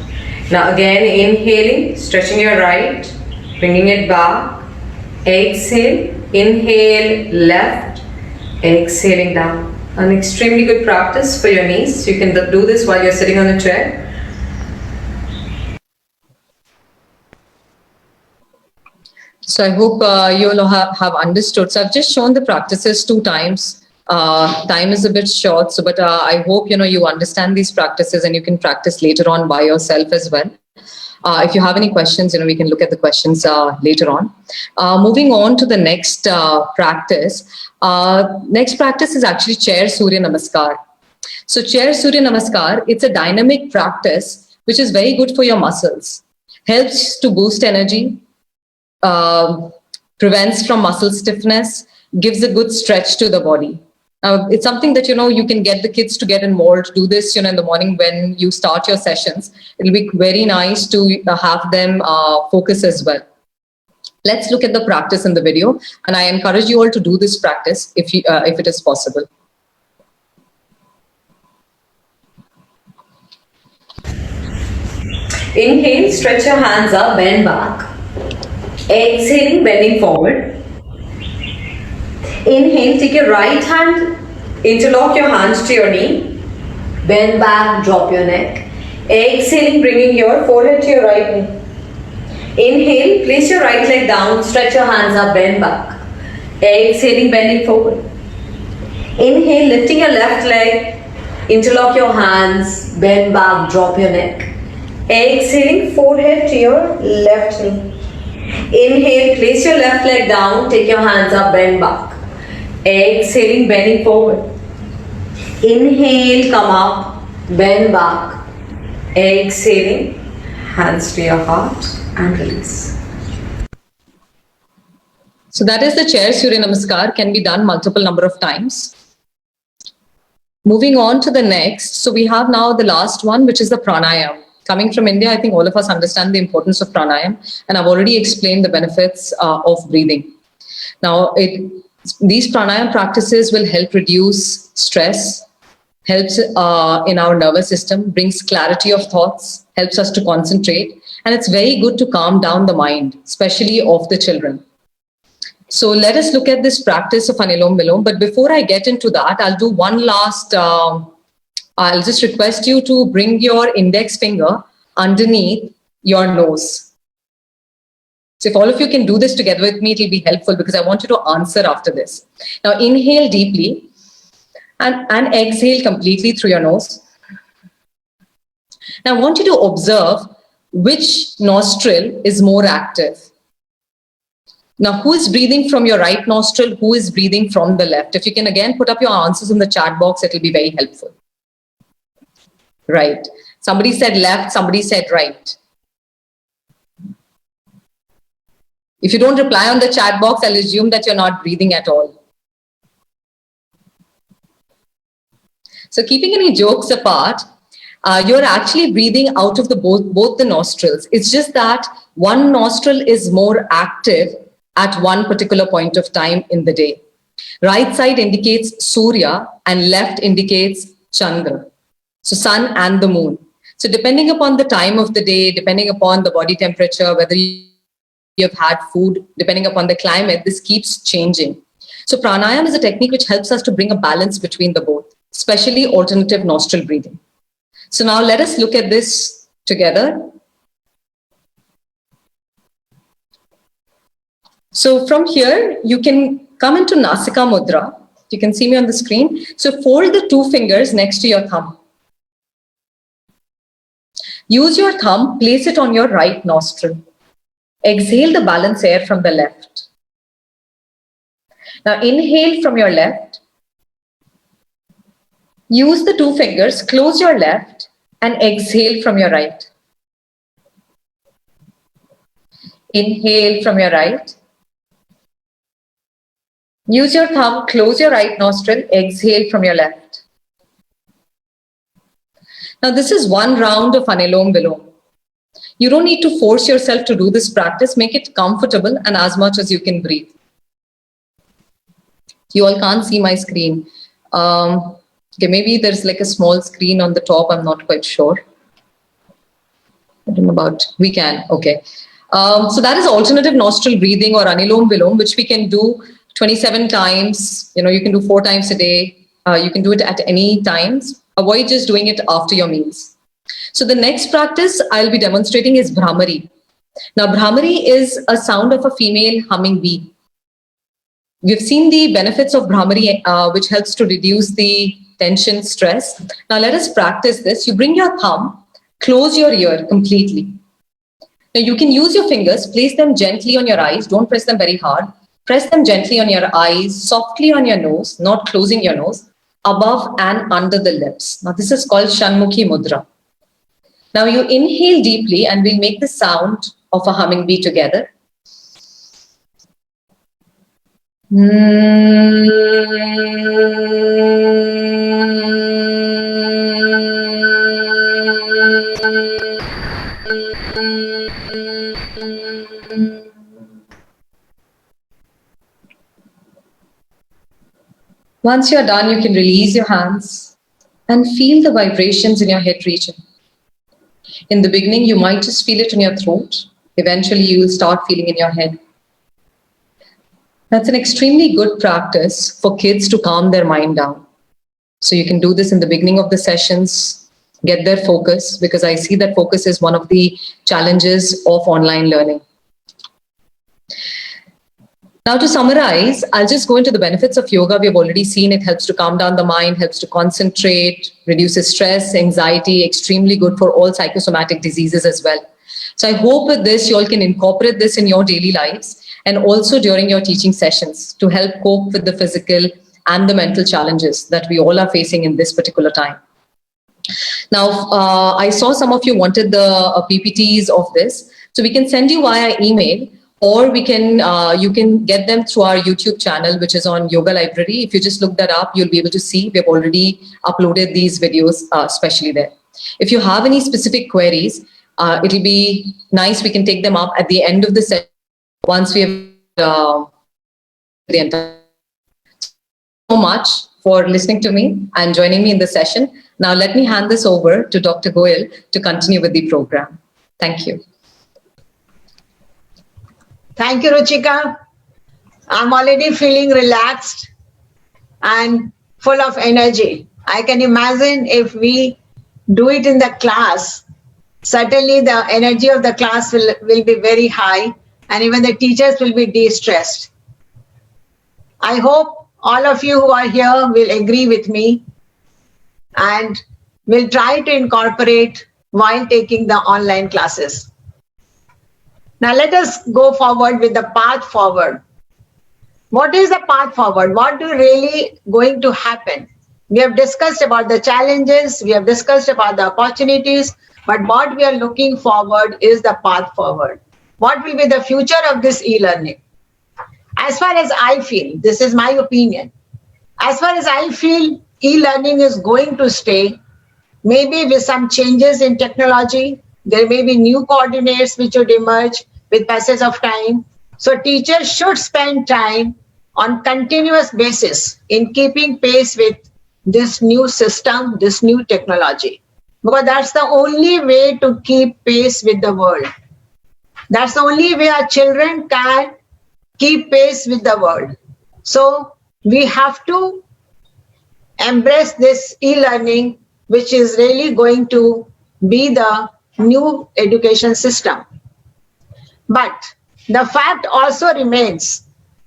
Now again inhaling, stretching your right, bringing it back, exhale, inhale left, exhaling down. An extremely good practice for your knees. You can do this while you're sitting on a chair. So I hope you all have understood. So I've just shown the practices 2 times. Time is a bit short, so but I hope you understand these practices and you can practice later on by yourself as well. If you have any questions, we can look at the questions later on. Moving on to the next practice. Next practice is actually Chair Surya Namaskar. So Chair Surya Namaskar, it's a dynamic practice which is very good for your muscles. Helps to boost energy, prevents from muscle stiffness, gives a good stretch to the body. It's something that, you can get the kids to get involved, do this, in the morning when you start your sessions. It'll be very nice to have them focus as well. Let's look at the practice in the video. And I encourage you all to do this practice if it is possible. Inhale, stretch your hands up, bend back. Exhaling, bending forward. Inhale, take your right hand, interlock your hands to your knee. Bend back, drop your neck. Exhaling, bringing your forehead to your right knee. Inhale, place your right leg down, stretch your hands up, bend back. Exhaling, bending forward. Inhale, lifting your left leg, interlock your hands, bend back, drop your neck. Exhaling, forehead to your left knee. Inhale, place your left leg down, take your hands up, bend back. Exhaling, bending forward. Inhale, come up, bend back. Exhaling, hands to your heart and release. So that is the Chair Surya Namaskar, can be done multiple number of times. Moving on to the next. So we have now the last one, which is the pranayam. Coming from India, I think all of us understand the importance of pranayam, and I've already explained the benefits of breathing. Now, these pranayam practices will help reduce stress, helps in our nervous system, brings clarity of thoughts, helps us to concentrate, and it's very good to calm down the mind, especially of the children. So let us look at this practice of Anulom Vilom. But before I get into that, I'll do one last. I'll just request you to bring your index finger underneath your nose. So if all of you can do this together with me, it'll be helpful because I want you to answer after this. Now inhale deeply and exhale completely through your nose. Now I want you to observe which nostril is more active. Now, who is breathing from your right nostril? Who is breathing from the left? If you can again put up your answers in the chat box, it will be very helpful. Right. Somebody said left, somebody said right. If you don't reply on the chat box, I'll assume that you're not breathing at all. So keeping any jokes apart, you're actually breathing out of both the nostrils. It's just that one nostril is more active at one particular point of time in the day. Right side indicates Surya and left indicates Chandra. So sun and the moon. So depending upon the time of the day, depending upon the body temperature, whether you've had food, depending upon the climate, this keeps changing. So pranayam is a technique which helps us to bring a balance between the both, especially alternative nostril breathing. So now let us look at this together. So from here, you can come into Nasika Mudra. You can see me on the screen. So fold the 2 fingers next to your thumb. Use your thumb, place it on your right nostril. Exhale the balance air from the left. Now inhale from your left. Use the 2 fingers, close your left and exhale from your right. Inhale from your right. Use your thumb, close your right nostril, exhale from your left. Now, this is one round of Anulom Vilom. You don't need to force yourself to do this practice. Make it comfortable and as much as you can breathe. You all can't see my screen. Okay, maybe there's like a small screen on the top. I'm not quite sure. I don't know about, we can, okay. So that is alternative nostril breathing or Anulom Vilom, which we can do 27 times. You can do 4 times a day. You can do it at any times. Avoid just doing it after your meals. So the next practice I'll be demonstrating is Bhramari. Now, Bhramari is a sound of a female humming bee. We've seen the benefits of Bhramari, which helps to reduce the tension, stress. Now, let us practice this. You bring your thumb, close your ear completely. Now, you can use your fingers, place them gently on your eyes. Don't press them very hard. Press them gently on your eyes, softly on your nose, not closing your nose, above and under the lips. Now, this is called Shanmukhi Mudra. Now, you inhale deeply and we'll make the sound of a humming bee together. Once you're done, you can release your hands and feel the vibrations in your head region. In the beginning, you might just feel it in your throat. Eventually, you will start feeling in your head. That's an extremely good practice for kids to calm their mind down. So you can do this in the beginning of the sessions, get their focus, because I see that focus is one of the challenges of online learning. Now, to summarize, I'll just go into the benefits of yoga. We have already seen it helps to calm down the mind, helps to concentrate, reduces stress, anxiety, extremely good for all psychosomatic diseases as well. So I hope with this, you all can incorporate this in your daily lives and also during your teaching sessions to help cope with the physical and the mental challenges that we all are facing in this particular time. Now, I saw some of you wanted the PPTs of this. So we can send you via email, or we can you can get them through our YouTube channel, which is on Yoga Library. If you just look that up, you'll be able to see we have already uploaded these videos, especially there. If you have any specific queries, it'll be nice. We can take them up at the end of the session once we have the entire. So much for listening to me and joining me in the session. Now, let me hand this over to Dr. Goyal to continue with the program. Thank you. Thank you, Ruchika. I'm already feeling relaxed and full of energy. I can imagine if we do it in the class, certainly the energy of the class will be very high, and even the teachers will be de-stressed. I hope all of you who are here will agree with me and will try to incorporate while taking the online classes. Now let us go forward with the path forward. What is the path forward? What is really going to happen? We have discussed about the challenges, we have discussed about the opportunities, but what we are looking forward is the path forward. What will be the future of this e-learning? As far as I feel, this is my opinion, as far as I feel, e-learning is going to stay, maybe with some changes in technology. There may be new coordinates which would emerge with passage of time. So teachers should spend time on continuous basis in keeping pace with this new system, this new technology, because that's the only way to keep pace with the world. That's the only way our children can keep pace with the world. So we have to embrace this e-learning, which is really going to be the new education system. But the fact also remains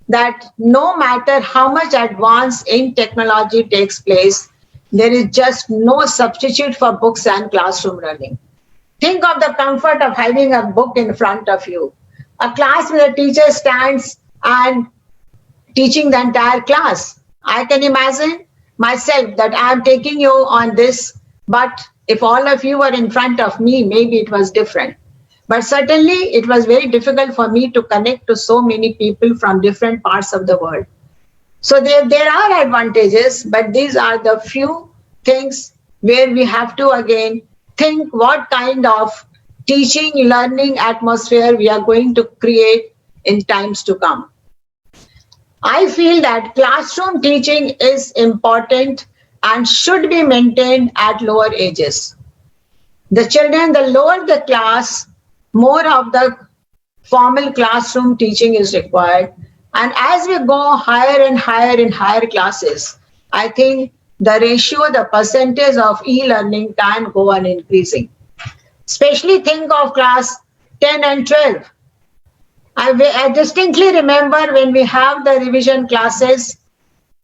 that no matter how much advance in technology takes place, there is just no substitute for books and classroom learning. Think of the comfort of having a book in front of you. A class where a teacher stands and teaching the entire class. I can imagine myself that I am taking you on this, but if all of you were in front of me, maybe it was different. But certainly it was very difficult for me to connect to so many people from different parts of the world. So there are advantages, but these are the few things where we have to again think what kind of teaching, learning atmosphere we are going to create in times to come. I feel that classroom teaching is important and should be maintained at lower ages. The children, the lower the class, more of the formal classroom teaching is required. And as we go higher and higher in higher classes, I think the ratio, the percentage of e-learning can go on increasing. Especially think of class 10 and 12. I distinctly remember when we have the revision classes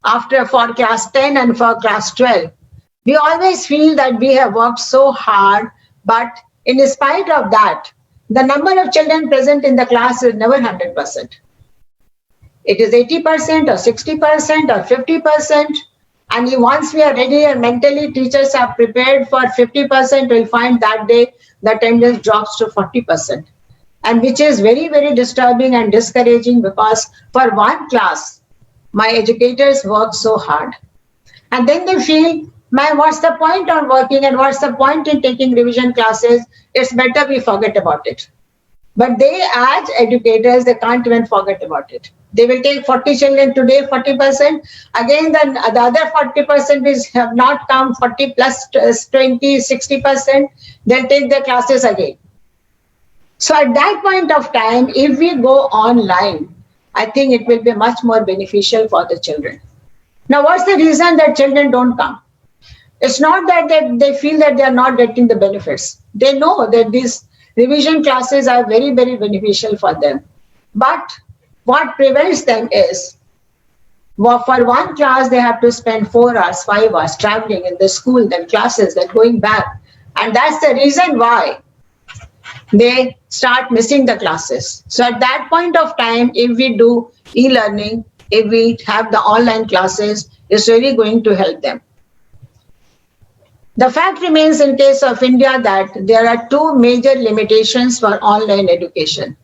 for class 10 and for class 12. We always feel that we have worked so hard, but in spite of that, the number of children present in the class is never 100%. It is 80% or 60% or 50%. And once we are ready and mentally teachers are prepared for 50%, we'll find that day the attendance drops to 40%. And which is very, very disturbing and discouraging, because for one class, my educators work so hard. And then they feel, man, what's the point on working and what's the point in taking revision classes? It's better we forget about it. But they, as educators, they can't even forget about it. They will take 40 children today, 40%. Again, the other 40% have not come, 40 plus 20, 60%. They'll take their classes again. So at that point of time, if we go online, I think it will be much more beneficial for the children. Now, what's the reason that children don't come? It's not that they feel that they are not getting the benefits. They know that these revision classes are very, very beneficial for them. But what prevents them is, well, for one class, they have to spend 4 hours, 5 hours traveling in the school, then classes, then going back. And that's the reason why they start missing the classes. So at that point of time, if we do e-learning, if we have the online classes, it's really going to help them. The fact remains in case of India that there are two major limitations for online education.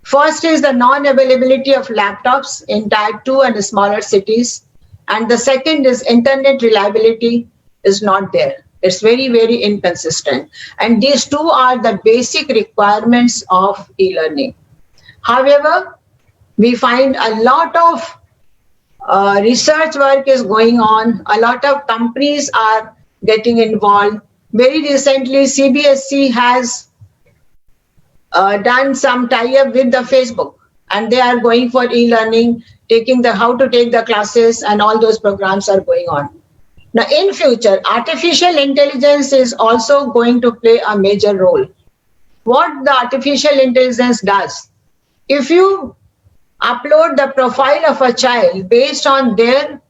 First is the non-availability of laptops in Tier 2 and smaller cities. And the second is internet reliability is not there. It's very, very inconsistent. And these two are the basic requirements of e-learning. However, we find a lot of research work is going on. A lot of companies are getting involved. Very recently, CBSE has done some tie-up with the Facebook, and they are going for e-learning, taking the how to take the classes, and all those programs are going on. Now, in future, artificial intelligence is also going to play a major role. What the artificial intelligence does, if you upload the profile of a child based on their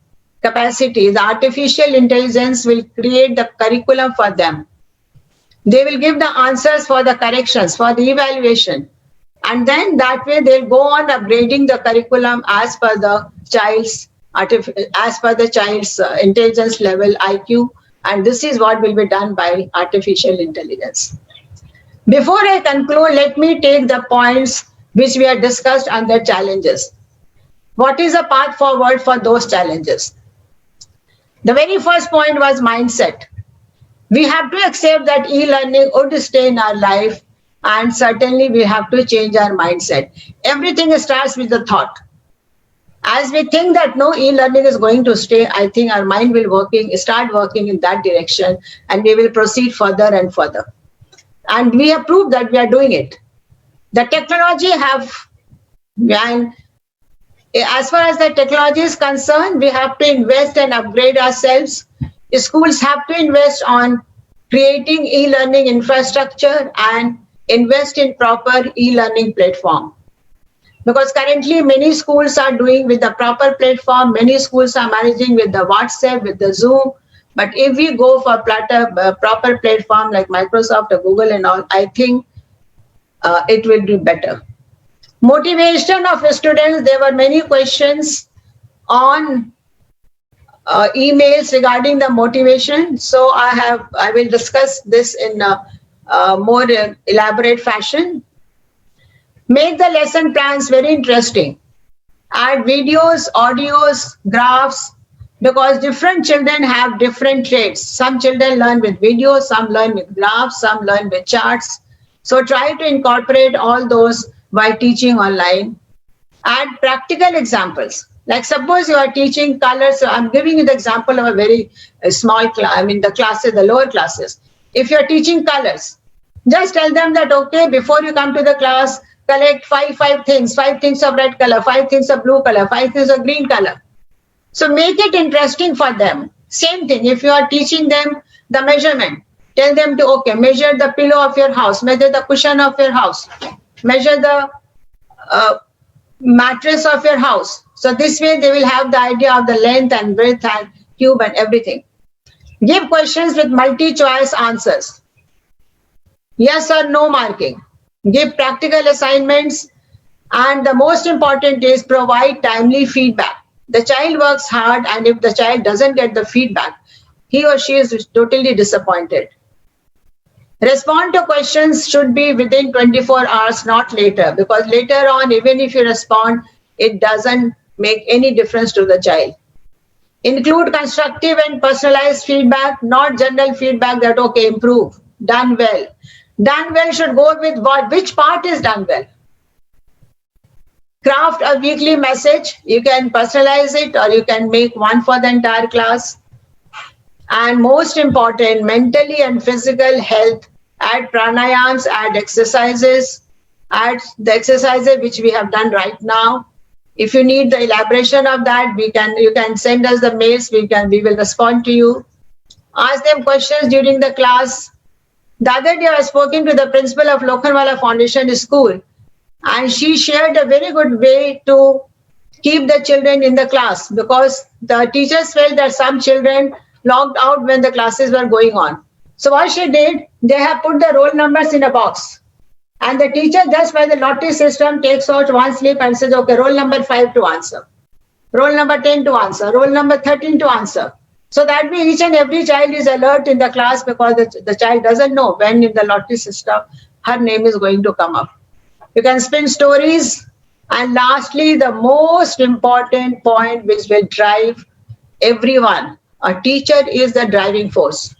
capacity, the artificial intelligence will create the curriculum for them. They will give the answers for the corrections, for the evaluation. And then that way they'll go on upgrading the curriculum as per the child's intelligence level, IQ. And this is what will be done by artificial intelligence. Before I conclude, let me take the points which we have discussed under challenges. What is the path forward for those challenges? The very first point was mindset. We have to accept that e-learning would stay in our life, and certainly we have to change our mindset. Everything starts with the thought. As we think that no, e-learning is going to stay, I think our mind will start working in that direction, and we will proceed further and further. And we have proved that we are doing it. The technology and as far as the technology is concerned, we have to invest and upgrade ourselves. Schools have to invest on creating e-learning infrastructure and invest in proper e-learning platform. Because currently many schools are doing with the proper platform, many schools are managing with the WhatsApp, with the Zoom. But if we go for proper platform like Microsoft or Google and all, I think it will be better. Motivation of students, there were many questions on emails regarding the motivation. So I will discuss this in a more elaborate fashion. Make the lesson plans very interesting. Add videos, audios, graphs, because different children have different traits. Some children learn with videos, some learn with graphs, some learn with charts. So try to incorporate all those while teaching online. Add practical examples. Like suppose you are teaching colors. So I'm giving you the example of a very small class, the classes, the lower classes. If you're teaching colors, just tell them that, okay, before you come to the class, collect five things of red color, 5 things of blue color, 5 things of green color. So make it interesting for them. Same thing, if you are teaching them the measurement, tell them to, okay, measure the pillow of your house, measure the cushion of your house, measure the mattress of your house. So this way they will have the idea of the length and width and cube and everything. Give questions with multi-choice answers. Yes or no marking. Give practical assignments. And the most important is provide timely feedback. The child works hard, and if the child doesn't get the feedback, he or she is totally disappointed. Respond to questions should be within 24 hours, not later, because later on, even if you respond, it doesn't make any difference to the child. Include constructive and personalized feedback, not general feedback that, okay, improve, done well. Done well should go with what? Which part is done well? Craft a weekly message. You can personalize it or you can make one for the entire class. And most important, mentally and physical health. Add pranayams, add exercises, add the exercises which we have done right now. If you need the elaboration of that, you can send us the mails. We will respond to you. Ask them questions during the class. The other day I was speaking to the principal of Lokhandwala Foundation School, and she shared a very good way to keep the children in the class, because the teachers felt that some children logged out when the classes were going on. So what she did, they have put the roll numbers in a box. And the teacher, just by the lottery system, takes out one slip and says, okay, roll number 5 to answer, roll number 10 to answer, roll number 13 to answer. So that way each and every child is alert in the class, because the child doesn't know when in the lottery system her name is going to come up. You can spin stories. And lastly, the most important point which will drive everyone, a teacher is the driving force.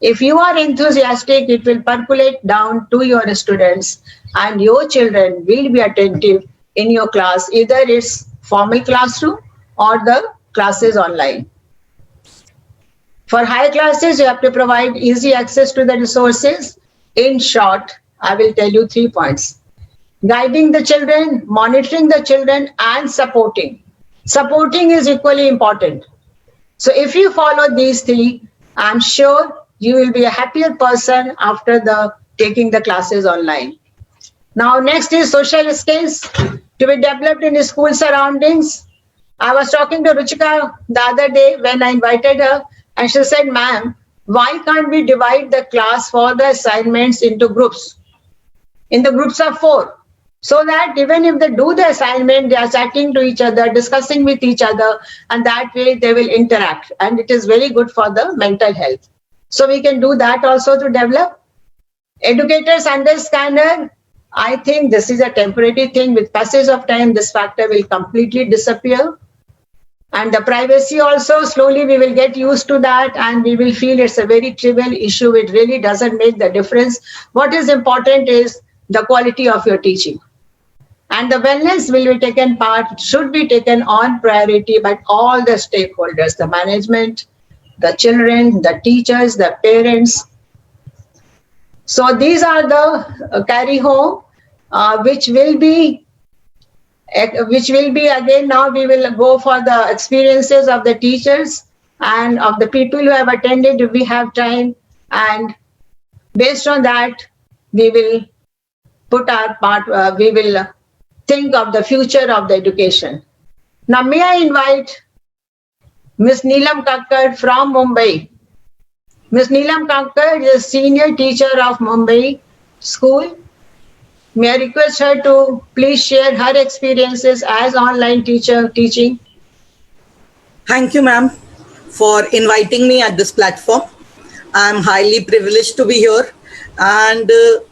If you are enthusiastic, it will percolate down to your students, and your children will be attentive in your class, either it's formal classroom or the classes online. For high classes, you have to provide easy access to the resources. In short, I will tell you 3 points. Guiding the children, monitoring the children, and supporting. Supporting is equally important. So if you follow these 3, I'm sure you will be a happier person after taking the classes online. Now, next is social skills to be developed in the school surroundings. I was talking to Ruchika the other day when I invited her, and she said, ma'am, why can't we divide the class for the assignments into groups? In the groups of 4. So that even if they do the assignment, they are chatting to each other, discussing with each other, and that way they will interact. And it is very good for the mental health. So we can do that also to develop. Educators under scanner, I think this is a temporary thing. With passage of time, this factor will completely disappear. And the privacy also, slowly we will get used to that, and we will feel it's a very trivial issue. It really doesn't make the difference. What is important is the quality of your teaching. And the wellness should be taken on priority by all the stakeholders, the management, the children, the teachers, the parents. So these are the carry home, which will be again, now we will go for the experiences of the teachers and of the people who have attended if we have time. And based on that, we will put our part, we will think of the future of the education. Now, may I invite Ms. Neelam Kakkar from Mumbai. Ms. Neelam Kakkar is senior teacher of Mumbai School. May I request her to please share her experiences as online teacher teaching. Thank you, ma'am, for inviting me at this platform. I'm highly privileged to be here. And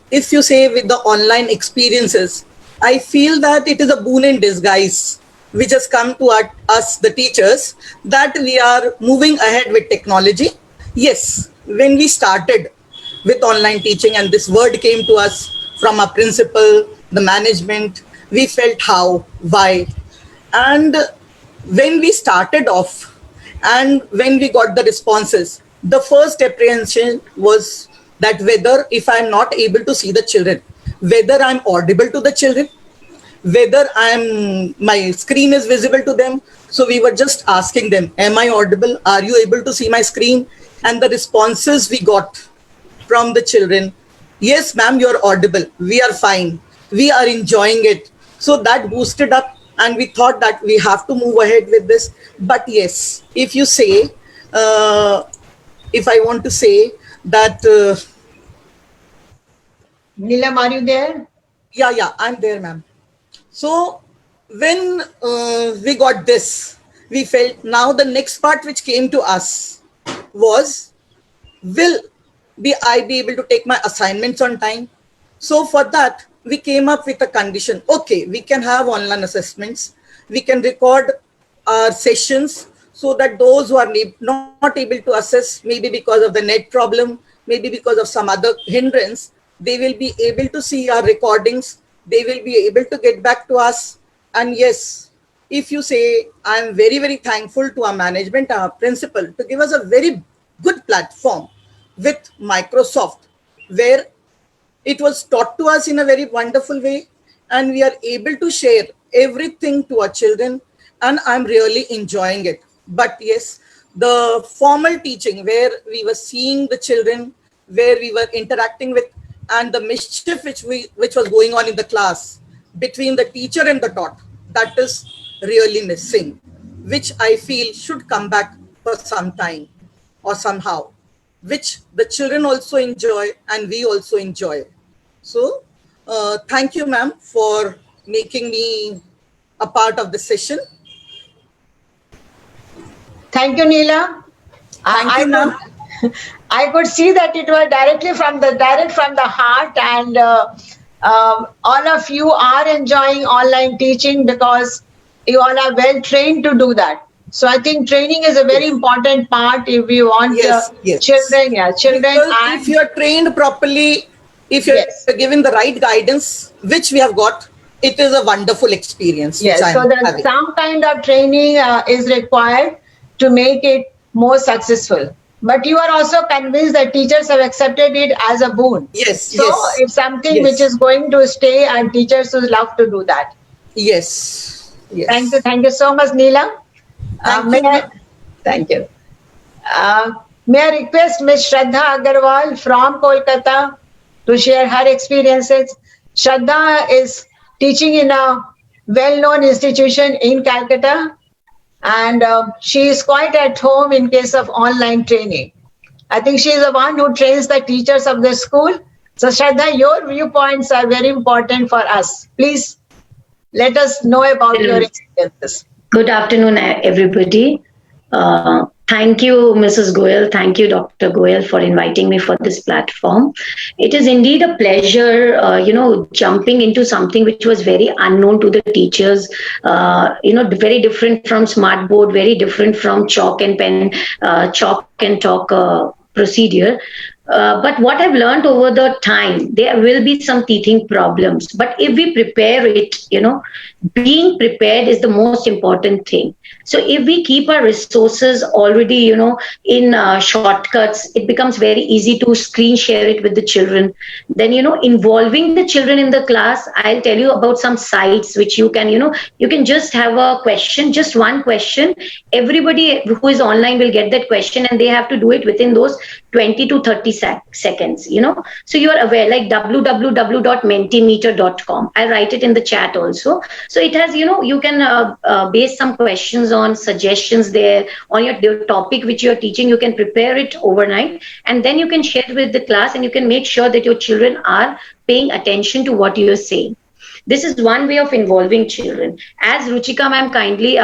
if you say with the online experiences, I feel that it is a boon in disguise, which has come to us, the teachers, that we are moving ahead with technology. Yes, when we started with online teaching and this word came to us from our principal, the management, we felt how, why. And when we started off and when we got the responses, the first apprehension was that whether if I'm not able to see the children, whether I'm audible to the children, whether my screen is visible to them. So we were just asking them, am I audible? Are you able to see my screen? And the responses we got from the children, yes, ma'am, you're audible. We are fine. We are enjoying it. So that boosted up and we thought that we have to move ahead with this. But yes, if you say, if I want to say that, Neelam, are you there? yeah, I'm there, ma'am. So when we got this, we felt now the next part which came to us was, will I be able to take my assignments on time? So for that, we came up with a condition. Okay, we can have online assessments. We can record our sessions so that those who are not able to assess, maybe because of the net problem, maybe because of some other hindrance, they will be able to see our recordings. They will be able to get back to us. And yes, if you say, I'm very, very thankful to our management, our principal, to give us a very good platform with Microsoft, where it was taught to us in a very wonderful way, and we are able to share everything to our children, and I'm really enjoying it. But yes, the formal teaching where we were seeing the children, where we were interacting with, and the mischief which was going on in the class between the teacher and the taught, that is really missing, which I feel should come back for some time or somehow, which the children also enjoy and we also enjoy. So thank you, ma'am, for making me a part of the session. Thank you, Neela. Thank you, ma'am. I could see that it was direct from the heart, and all of you are enjoying online teaching because you all are well trained to do that. So I think training is a very important part if we want children. Yeah, children. Because if you are trained properly, if you're given the right guidance, which we have got, it is a wonderful experience. Yes, so some kind of training is required to make it more successful. But you are also convinced that teachers have accepted it as a boon. Yes. So it's something which is going to stay, and teachers would love to do that. Yes. Thank you so much, Neela. Thank you. May I request Ms. Shraddha Agarwal from Kolkata to share her experiences. Shraddha is teaching in a well-known institution in Calcutta, and she is quite at home in case of online training. I think she is the one who trains the teachers of the school. So Shraddha, your viewpoints are very important for us. Please let us know about your experiences. Good afternoon, everybody. Thank you, Mrs. Goyal. Thank you, Dr. Goyal, for inviting me for this platform. It is indeed a pleasure, jumping into something which was very unknown to the teachers, very different from smartboard, very different from chalk and pen, chalk and talk procedure. But what I've learned over the time, there will be some teething problems. But if we prepare it, being prepared is the most important thing. So if we keep our resources already, in shortcuts, it becomes very easy to screen share it with the children. Then, involving the children in the class, I'll tell you about some sites which you can, you can just have a question, just one question. Everybody who is online will get that question, and they have to do it within those 20 to 30 seconds, So you are aware, like www.mentimeter.com. I'll write it in the chat also. So it has, you can base some questions on suggestions there on your topic which you're teaching. You can prepare it overnight, and then you can share it with the class, and you can make sure that your children are paying attention to what you're saying. This is one way of involving children. As Ruchika ma'am kindly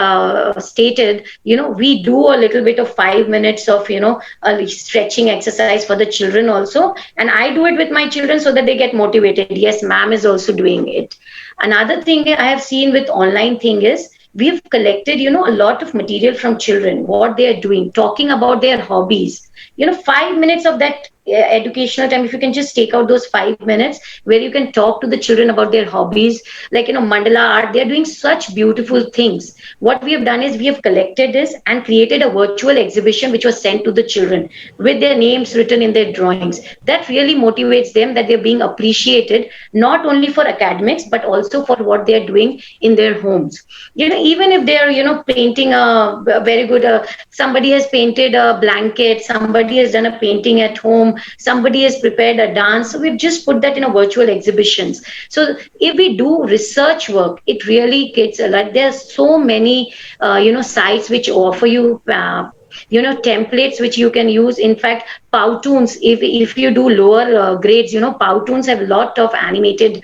stated, we do a little bit of 5 minutes of, a stretching exercise for the children also. And I do it with my children so that they get motivated. Yes, ma'am is also doing it. Another thing I have seen with online thing is, we've collected, a lot of material from children, what they are doing, talking about their hobbies. 5 minutes of that educational time, if you can just take out those 5 minutes where you can talk to the children about their hobbies, like, mandala art, they're doing such beautiful things. What we have done is we have collected this and created a virtual exhibition which was sent to the children with their names written in their drawings. That really motivates them, that they're being appreciated not only for academics but also for what they're doing in their homes. Even if they're, painting a very good, somebody has painted a blanket, somebody has done a painting at home, somebody has prepared a dance. So we've just put that in a virtual exhibitions. So if we do research work, it really gets a lot. There are so many, sites which offer you, templates which you can use. In fact, Powtoons, if you do lower grades, Powtoons have a lot of animated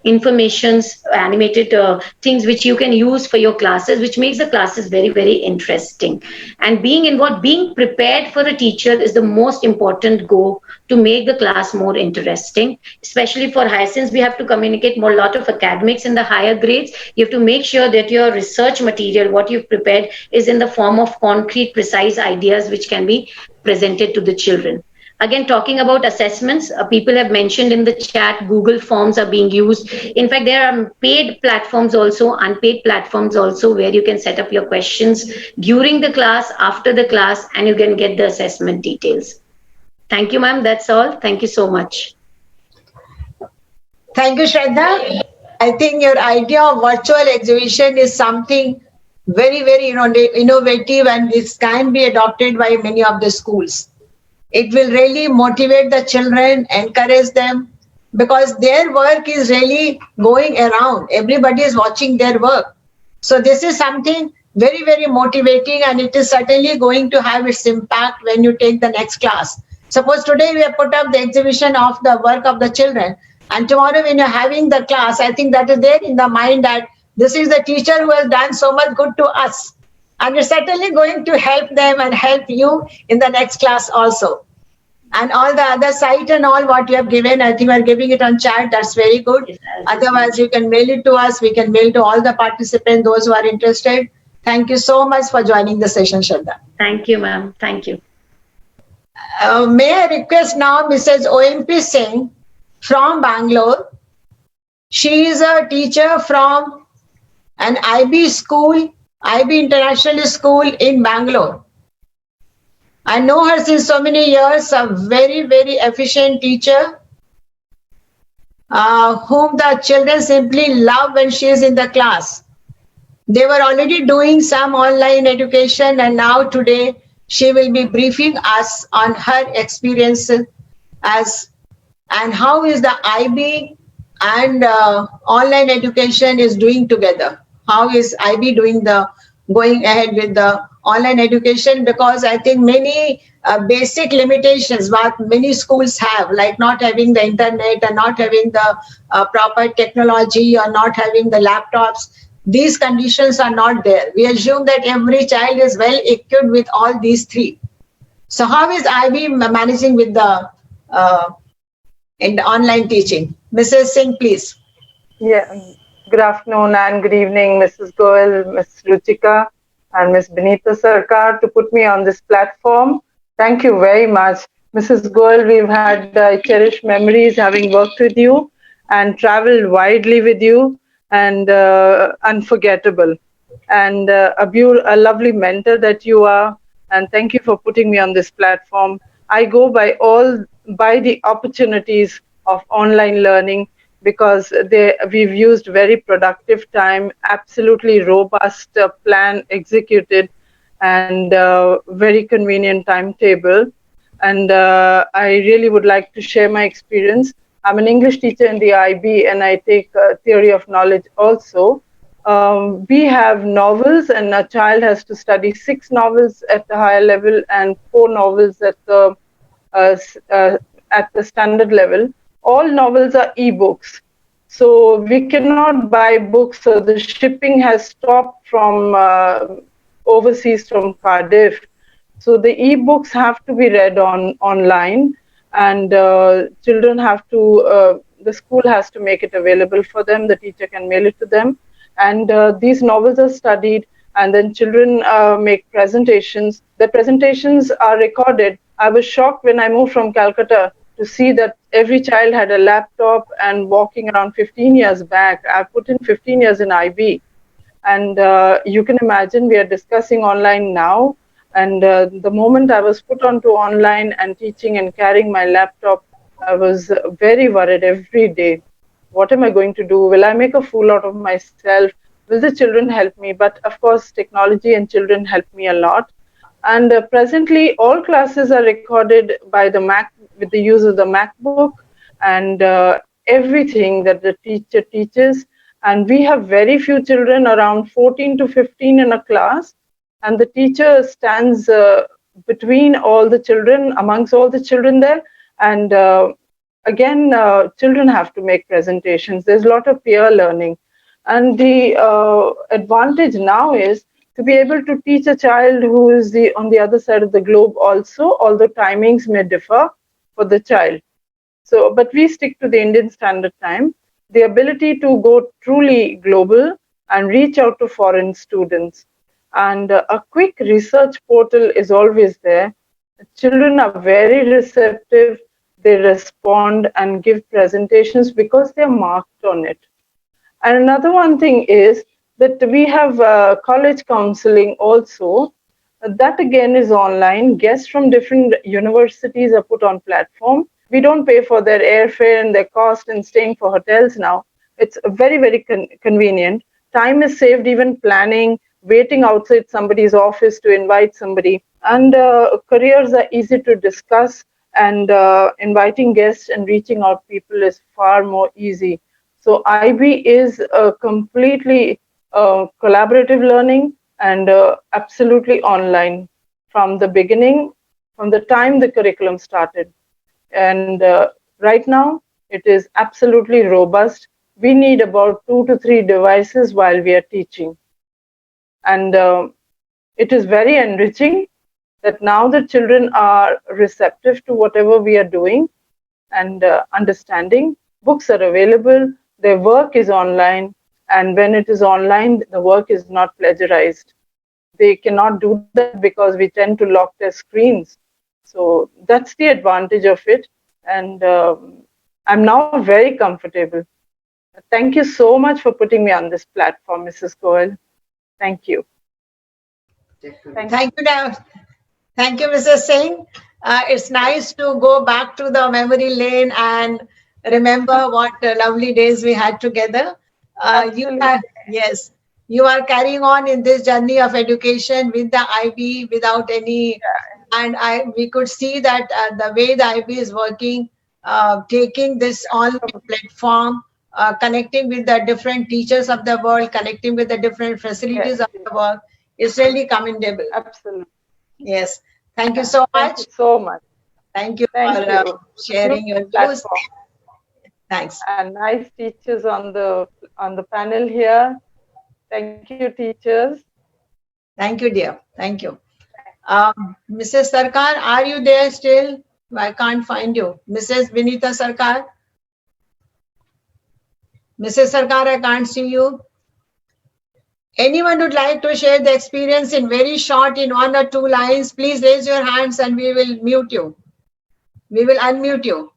informations, animated things which you can use for your classes, which makes the classes very, very interesting. And being prepared for a teacher is the most important goal to make the class more interesting, especially for higher, since we have to communicate more, lot of academics in the higher grades. You have to make sure that your research material, what you've prepared, is in the form of concrete, precise ideas which can be presented to the children. Again, talking about assessments, people have mentioned in the chat, Google Forms are being used. In fact, there are paid platforms also, unpaid platforms also, where you can set up your questions during the class, after the class, and you can get the assessment details. Thank you, ma'am. That's all. Thank you so much. Thank you, Shraddha. I think your idea of virtual exhibition is something very, very innovative, and this can be adopted by many of the schools. It will really motivate the children, encourage them, because their work is really going around. Everybody is watching their work. So this is something very, very motivating, and it is certainly going to have its impact when you take the next class. Suppose today we have put up the exhibition of the work of the children, and tomorrow when you're having the class, I think that is there in the mind that this is the teacher who has done so much good to us. And you're certainly going to help them and help you in the next class also. And all the other site and all what you have given, I think we're giving it on chat. That's very good. Otherwise, you can mail it to us. We can mail to all the participants, those who are interested. Thank you so much for joining the session, Shraddha. Thank you, ma'am. Thank you. May I request now Mrs. OMP Singh from Bangalore. She is a teacher from an IB school, IB International School in Bangalore. I know her since so many years, a very, very efficient teacher whom the children simply love when she is in the class. They were already doing some online education, and now today she will be briefing us on her experience and how is the IB and online education is doing together. How is IB going ahead with the online education? Because I think many basic limitations what many schools have, like not having the internet and not having the proper technology or not having the laptops, these conditions are not there. We assume that every child is well equipped with all these three. So how is IB managing with the in the online teaching? Mrs. Singh, please. Yeah. Good afternoon and good evening, Mrs. Goel, Ms. Ruchika, and Ms. Benita Sarkar, to put me on this platform. Thank you very much. Mrs. Goel, we've had cherished memories having worked with you and traveled widely with you, and unforgettable. And a lovely mentor that you are. And thank you for putting me on this platform. I go by the opportunities of online learning, because we've used very productive time, absolutely robust plan executed, and very convenient timetable. And I really would like to share my experience. I'm an English teacher in the IB, and I take theory of knowledge also. We have novels, and a child has to study 6 novels at the higher level and 4 novels at the standard level. All novels are e-books. So we cannot buy books. So the shipping has stopped from overseas, from Cardiff. So the e-books have to be read online, and children have to, the school has to make it available for them. The teacher can mail it to them. and these novels are studied, and then children make presentations. The presentations are recorded. I was shocked when I moved from Calcutta to see that every child had a laptop and walking around 15 years back. I put in 15 years in IB. And you can imagine we are discussing online now. And the moment I was put onto online and teaching and carrying my laptop, I was very worried every day. What am I going to do? Will I make a fool out of myself? Will the children help me? But of course, technology and children help me a lot. And presently, all classes are recorded by the Mac with the use of the MacBook, and everything that the teacher teaches. And we have very few children, around 14 to 15 in a class, and the teacher stands between all the children, amongst all the children there. And again, children have to make presentations. There's a lot of peer learning. And the advantage now is to be able to teach a child who is on the other side of the globe also, although timings may differ for the child. So, but we stick to the Indian Standard Time. The ability to go truly global and reach out to foreign students. And a quick research portal is always there. Children are very receptive. They respond and give presentations because they're marked on it. And another one thing is that we have college counseling also. That again is online. Guests from different universities are put on platform. We don't pay for their airfare and their cost and staying for hotels now. It's very, very convenient. Time is saved even planning, waiting outside somebody's office to invite somebody. And careers are easy to discuss, and inviting guests and reaching out people is far more easy. So IB is a completely collaborative learning and absolutely online from the beginning, from the time the curriculum started. And right now, it is absolutely robust. We need about 2 to 3 devices while we are teaching. And it is very enriching that now the children are receptive to whatever we are doing and understanding. Books are available, their work is online, and when it is online, the work is not plagiarized. They cannot do that because we tend to lock their screens. So that's the advantage of it. And I'm now very comfortable. Thank you so much for putting me on this platform, Mrs. Goel. Thank you. Thank you, thank you, Mrs. Singh. It's nice to go back to the memory lane and remember what lovely days we had together. Yes, you are carrying on in this journey of education with the IB without any, and we could see that the way the IB is working, taking this online platform, connecting with the different teachers of the world, connecting with the different facilities of the world, is really commendable. Absolutely. Yes. Thank you so much. Thank you so much. Thank you Thank for you. sharing your views. Thanks. And nice teachers on the panel here. Thank you, teachers. Thank you, dear. Thank you. Mrs. Sarkar, are you there still? I can't find you. Mrs. Vinita Sarkar? Mrs. Sarkar, I can't see you. Anyone would like to share the experience in very short, in 1 or 2 lines, please raise your hands and we will mute you. We will unmute you.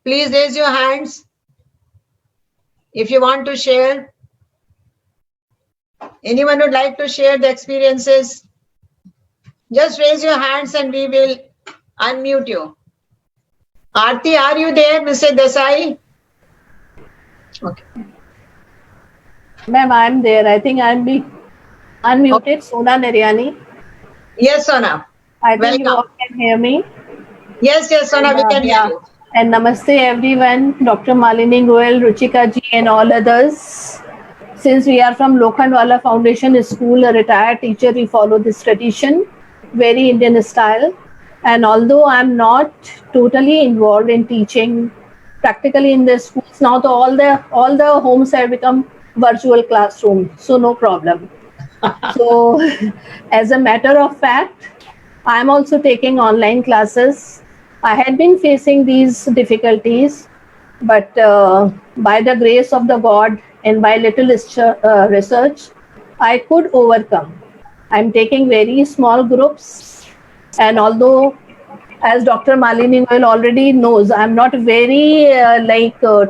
Please raise your hands if you want to share. Anyone would like to share the experiences? Just raise your hands and we will unmute you. Aarti, are you there, Mr. Desai? Okay. Ma'am, I'm there. I think I'm being unmuted. Okay. Sona Naryani. Yes, Sona. I think you Welcome. all can hear me. Yes, Sona, we can hear you. And namaste everyone, Dr. Malini Goel, Ruchika ji and all others. Since we are from Lokhandwala Foundation School, a retired teacher, we follow this tradition, very Indian style. And although I'm not totally involved in teaching practically in the schools, now all the homes have become virtual classroom, so no problem. So as a matter of fact, I'm also taking online classes. I had been facing these difficulties but by the grace of the God and by little research, I could overcome. I'm taking very small groups, and although, as Dr. Malini Goyal already knows, I'm not very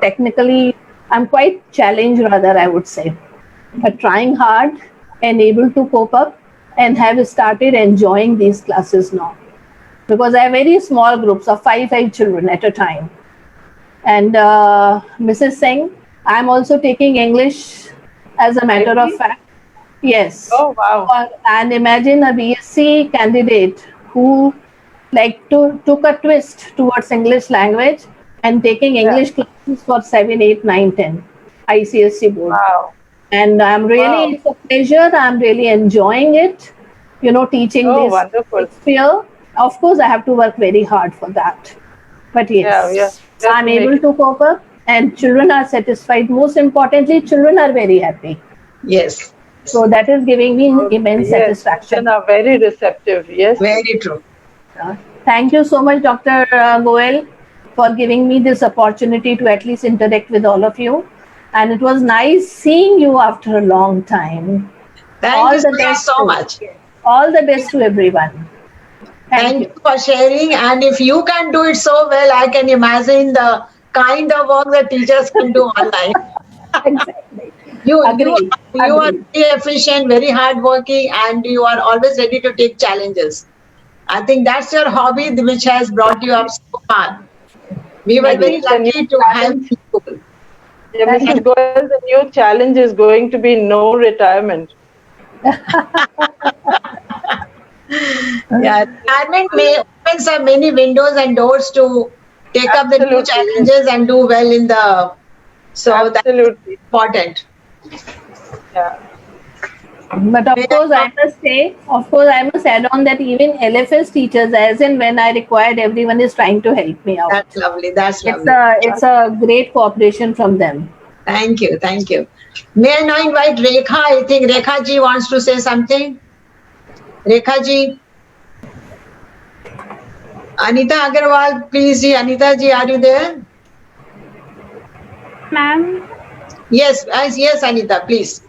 technically, I'm quite challenged rather, I would say, but trying hard and able to cope up and have started enjoying these classes now. Because I have very small groups of five children at a time. And Mrs. Singh, I'm also taking English as a matter of fact. Yes. Oh, wow. And imagine a BSc candidate who took a twist towards English language and taking English classes for 7, 8, 9, 10 ICSC board. Wow. And I'm really, it's a pleasure. I'm really enjoying it. You know, teaching this wonderful. sphere. Of course, I have to work very hard for that. But yes, I'm able to cope up, and children are satisfied. Most importantly, children are very happy. Yes. So that is giving me immense satisfaction. Children are very receptive. Yes. Very true. Thank you so much, Dr. Goel, for giving me this opportunity to at least interact with all of you. And it was nice seeing you after a long time. Thank you so much. All the best to everyone. Thank you for sharing. And if you can do it so well, I can imagine the kind of work that teachers can do online. Exactly. You are very efficient, very hardworking, and you are always ready to take challenges. I think that's your hobby which has brought you up so far. We were very lucky to have you. Yeah, Mrs. Goel, the new challenge is going to be no retirement. Yeah, retirement may open so many windows and doors to take up the new challenges and do well in the. So that's important. Yeah. But of course, I must add on that even LFS teachers, as in when I required, everyone is trying to help me out. That's lovely. That's lovely. It's a great cooperation from them. Thank you. Thank you. May I now invite Rekha? I think Rekha ji wants to say something. Rekha ji. Anita Agarwal, please ji. Anita ji, are you there? Ma'am? Yes, Anita, please.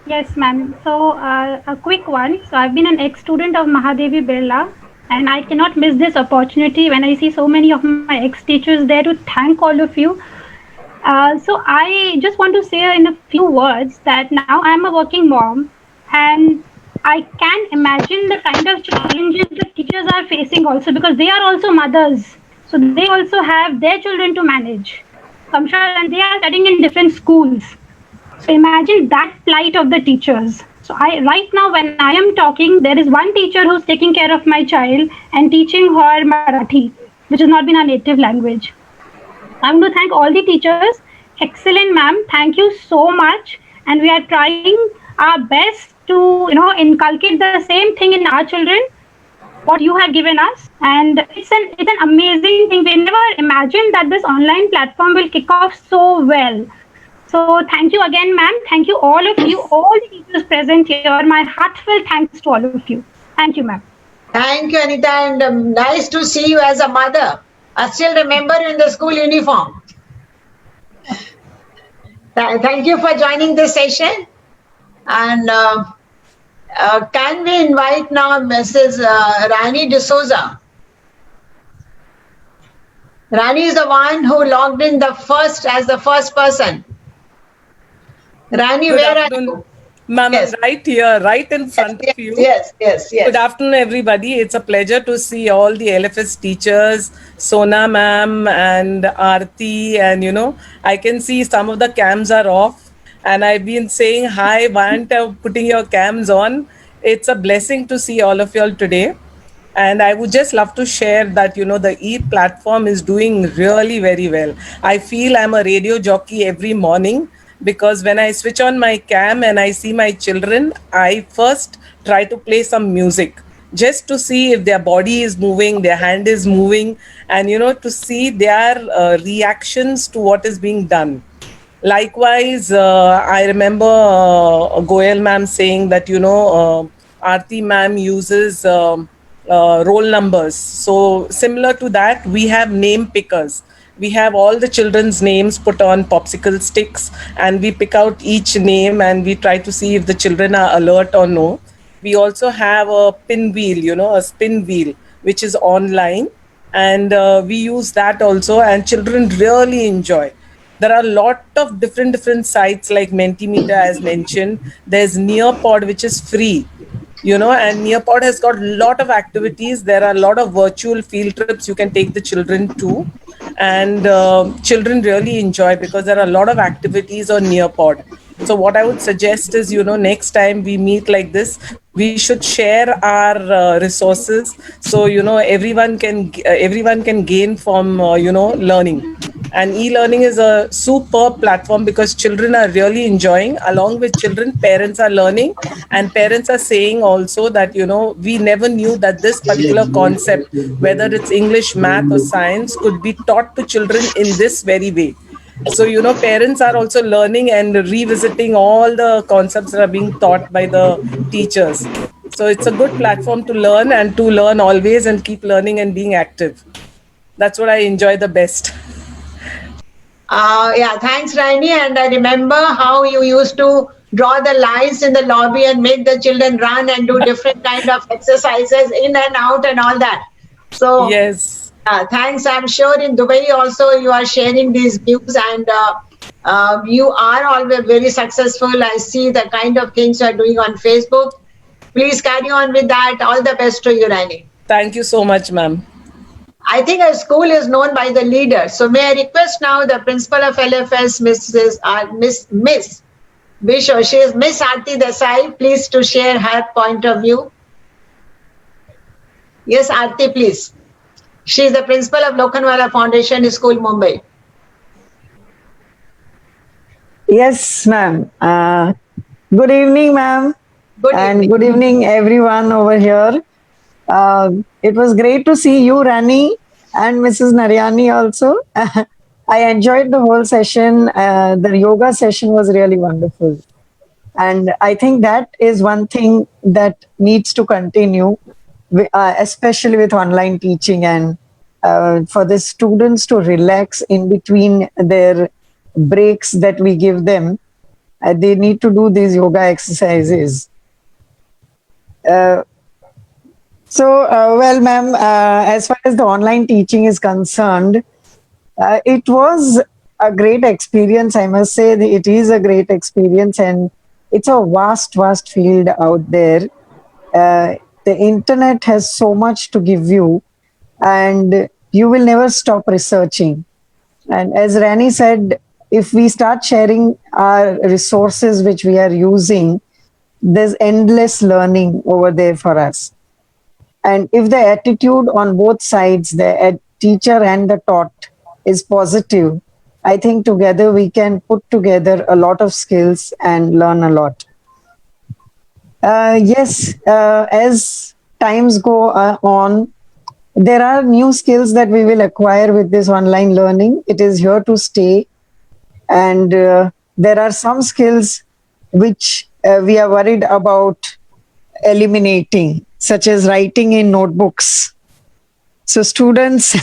Yes, ma'am. So, a quick one. So, I've been an ex-student of Mahadevi Birla, and I cannot miss this opportunity when I see so many of my ex-teachers there to thank all of you. So, I just want to say in a few words that now I'm a working mom, and I can imagine the kind of challenges the teachers are facing also, because they are also mothers. So, they also have their children to manage. I'm sure, and they are studying in different schools. So imagine that plight of the teachers. So right now when I am talking, there is one teacher who's taking care of my child and teaching her Marathi, which has not been her native language. I want to thank all the teachers. Excellent, ma'am. Thank you so much. And we are trying our best to, inculcate the same thing in our children, what you have given us. And it's an amazing thing. We never imagined that this online platform will kick off so well. So thank you again, ma'am. Thank you, all of you, all the teachers present here. My heartfelt thanks to all of you. Thank you, ma'am. Thank you, Anita, and nice to see you as a mother. I still remember you in the school uniform. Thank you for joining this session. And can we invite now Mrs. Rani D'Souza? Rani is the one who logged in as the first person. Rani, where are you? Ma'am, right here, right in front of you. Yes. Good afternoon, everybody. It's a pleasure to see all the LFS teachers, Sona ma'am and Aarti, and I can see some of the cams are off, and I've been saying hi, why aren't putting your cams on? It's a blessing to see all of you all today. And I would just love to share that, the e-platform is doing really very well. I feel I'm a radio jockey every morning, because when I switch on my cam and I see my children, I first try to play some music just to see if their body is moving, their hand is moving, and, to see their reactions to what is being done. Likewise, I remember Goel ma'am saying that, Aarti ma'am uses roll numbers. So similar to that, we have name pickers. We have all the children's names put on popsicle sticks, and we pick out each name and we try to see if the children are alert or no. We also have a pinwheel, a spin wheel, which is online, and we use that also, and children really enjoy. There are a lot of different sites like Mentimeter, as mentioned. There's Nearpod, which is free, and Nearpod has got a lot of activities. There are a lot of virtual field trips you can take the children to, and children really enjoy because there are a lot of activities on Nearpod. So what I would suggest is, next time we meet like this, we should share our resources, so everyone can gain from learning. And e-learning is a superb platform because children are really enjoying. Along with children, parents are learning, and parents are saying also that we never knew that this particular concept, whether it's English, math, or science, could be taught to children in this very way. So parents are also learning and revisiting all the concepts that are being taught by the teachers. So it's a good platform to learn, and to learn always and keep learning and being active. That's what I enjoy the best. Yeah, thanks, Raini. And I remember how you used to draw the lines in the lobby and make the children run and do different kind of exercises in and out and all that. So yes, thanks. I'm sure in Dubai also you are sharing these views, and you are always very successful. I see the kind of things you are doing on Facebook. Please carry on with that. All the best to you, Raini. Thank you so much, ma'am. I think a school is known by the leader. So may I request now the principal of LFS, Miss Bisho, she is Miss Aarti Desai, please to share her point of view. Yes, Aarti, please. She is the principal of Lokhandwala Foundation School, Mumbai. Yes, ma'am. Good evening, ma'am. And good evening, everyone over here. It was great to see you, Rani, and Mrs. Naryani also. I enjoyed the whole session. The yoga session was really wonderful. And I think that is one thing that needs to continue, especially with online teaching, and for the students to relax in between their breaks that we give them. They need to do these yoga exercises. Well, ma'am, as far as the online teaching is concerned, it was a great experience. I must say that it is a great experience, and it's a vast field out there. The internet has so much to give you, and you will never stop researching. And as Rani said, if we start sharing our resources which we are using, there's endless learning over there for us. And if the attitude on both sides, the teacher and the taught, is positive, I think together we can put together a lot of skills and learn a lot. Yes, as times go on, there are new skills that we will acquire with this online learning. It is here to stay. And there are some skills which we are worried about eliminating, such as writing in notebooks. So students,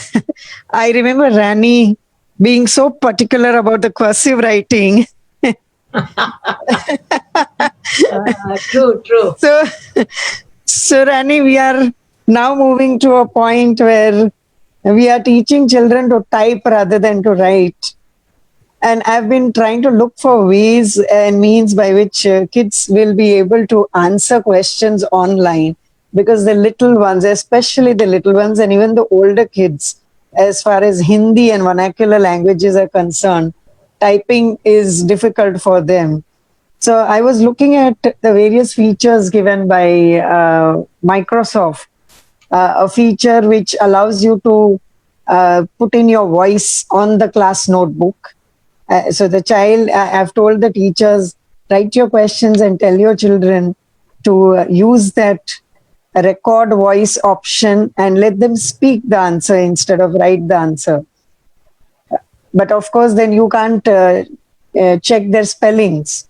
I remember Rani being so particular about the cursive writing. True. So Rani, we are now moving to a point where we are teaching children to type rather than to write. And I've been trying to look for ways and means by which kids will be able to answer questions online, because the little ones, especially the little ones and even the older kids, as far as Hindi and vernacular languages are concerned, typing is difficult for them. So I was looking at the various features given by Microsoft, a feature which allows you to put in your voice on the class notebook. So the child, I've told the teachers, write your questions and tell your children to use that record voice option and let them speak the answer instead of write the answer. But of course, then you can't check their spellings.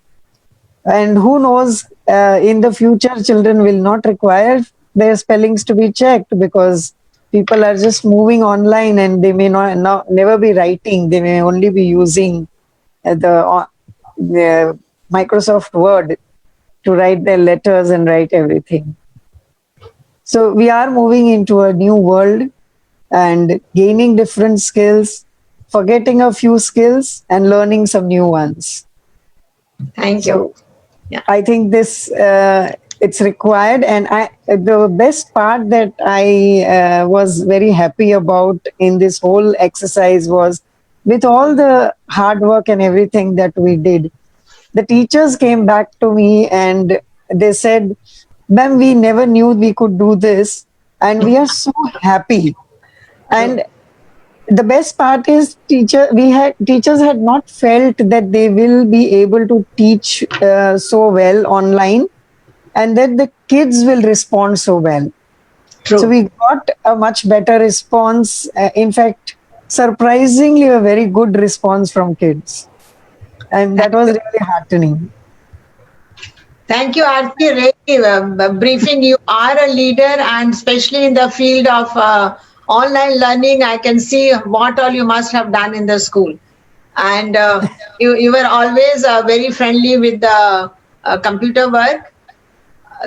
And who knows, in the future, children will not require their spellings to be checked, because people are just moving online and they may never be writing. They may only be using the Microsoft Word to write their letters and write everything. So we are moving into a new world and gaining different skills, forgetting a few skills and learning some new ones. Thank you. Yeah. I think this it's required, and the best part that I was very happy about in this whole exercise was, with all the hard work and everything that we did, the teachers came back to me and they said, "Ma'am, we never knew we could do this, and we are so happy." And the best part is teachers had not felt that they will be able to teach so well online, and that the kids will respond so well. True. So we got a much better response. In fact, surprisingly, a very good response from kids, and that was really heartening. Thank you, Aarti. Really briefing. You are a leader, and especially in the field of online learning, I can see what all you must have done in the school. And you were always very friendly with the computer work.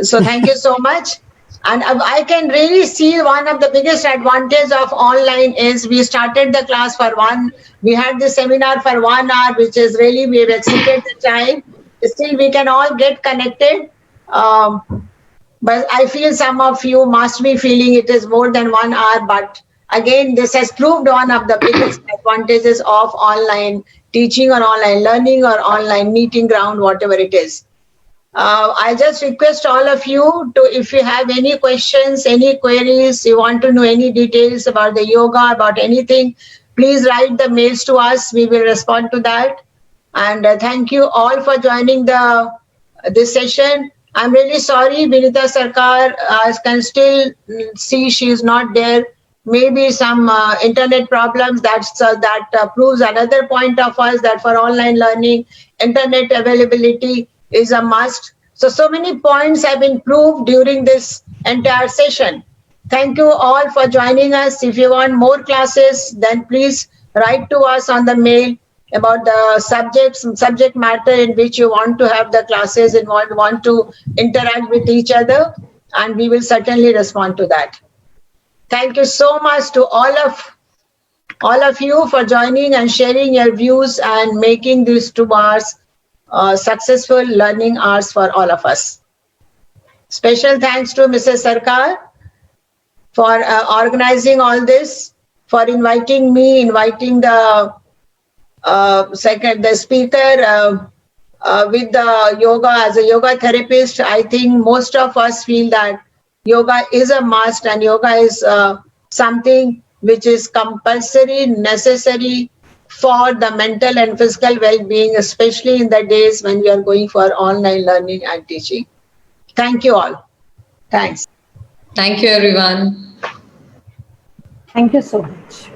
So thank you so much. And I can really see one of the biggest advantage of online is we started the class we had the seminar for 1 hour, which is really, we have exceeded the time. Still, we can all get connected. But I feel some of you must be feeling it is more than 1 hour. But again, this has proved one of the biggest advantages of online teaching or online learning or online meeting ground, whatever it is. I just request all of you to, if you have any questions, any queries, you want to know any details about the yoga, about anything, please write the mails to us. We will respond to that. And thank you all for joining this session. I'm really sorry, Vinita Sarkar, I can still see she is not there. Maybe some internet problems. That proves another point of us that for online learning, internet availability is a must. So many points have been proved during this entire session. Thank you all for joining us. If you want more classes, then please write to us on the mail about the subject matter in which you want to have the classes and want to interact with each other, and we will certainly respond to that. Thank you so much to all of you for joining and sharing your views and making these 2 hours successful learning hours for all of us. Special thanks to Mrs. Sarkar for organizing all this, for inviting me, inviting the speaker with the yoga. As a yoga therapist, I think most of us feel that yoga is a must, and yoga is something which is compulsory, necessary for the mental and physical well-being, especially in the days when we are going for online learning and teaching. Thank you all. Thanks. Thank you, everyone. Thank you so much.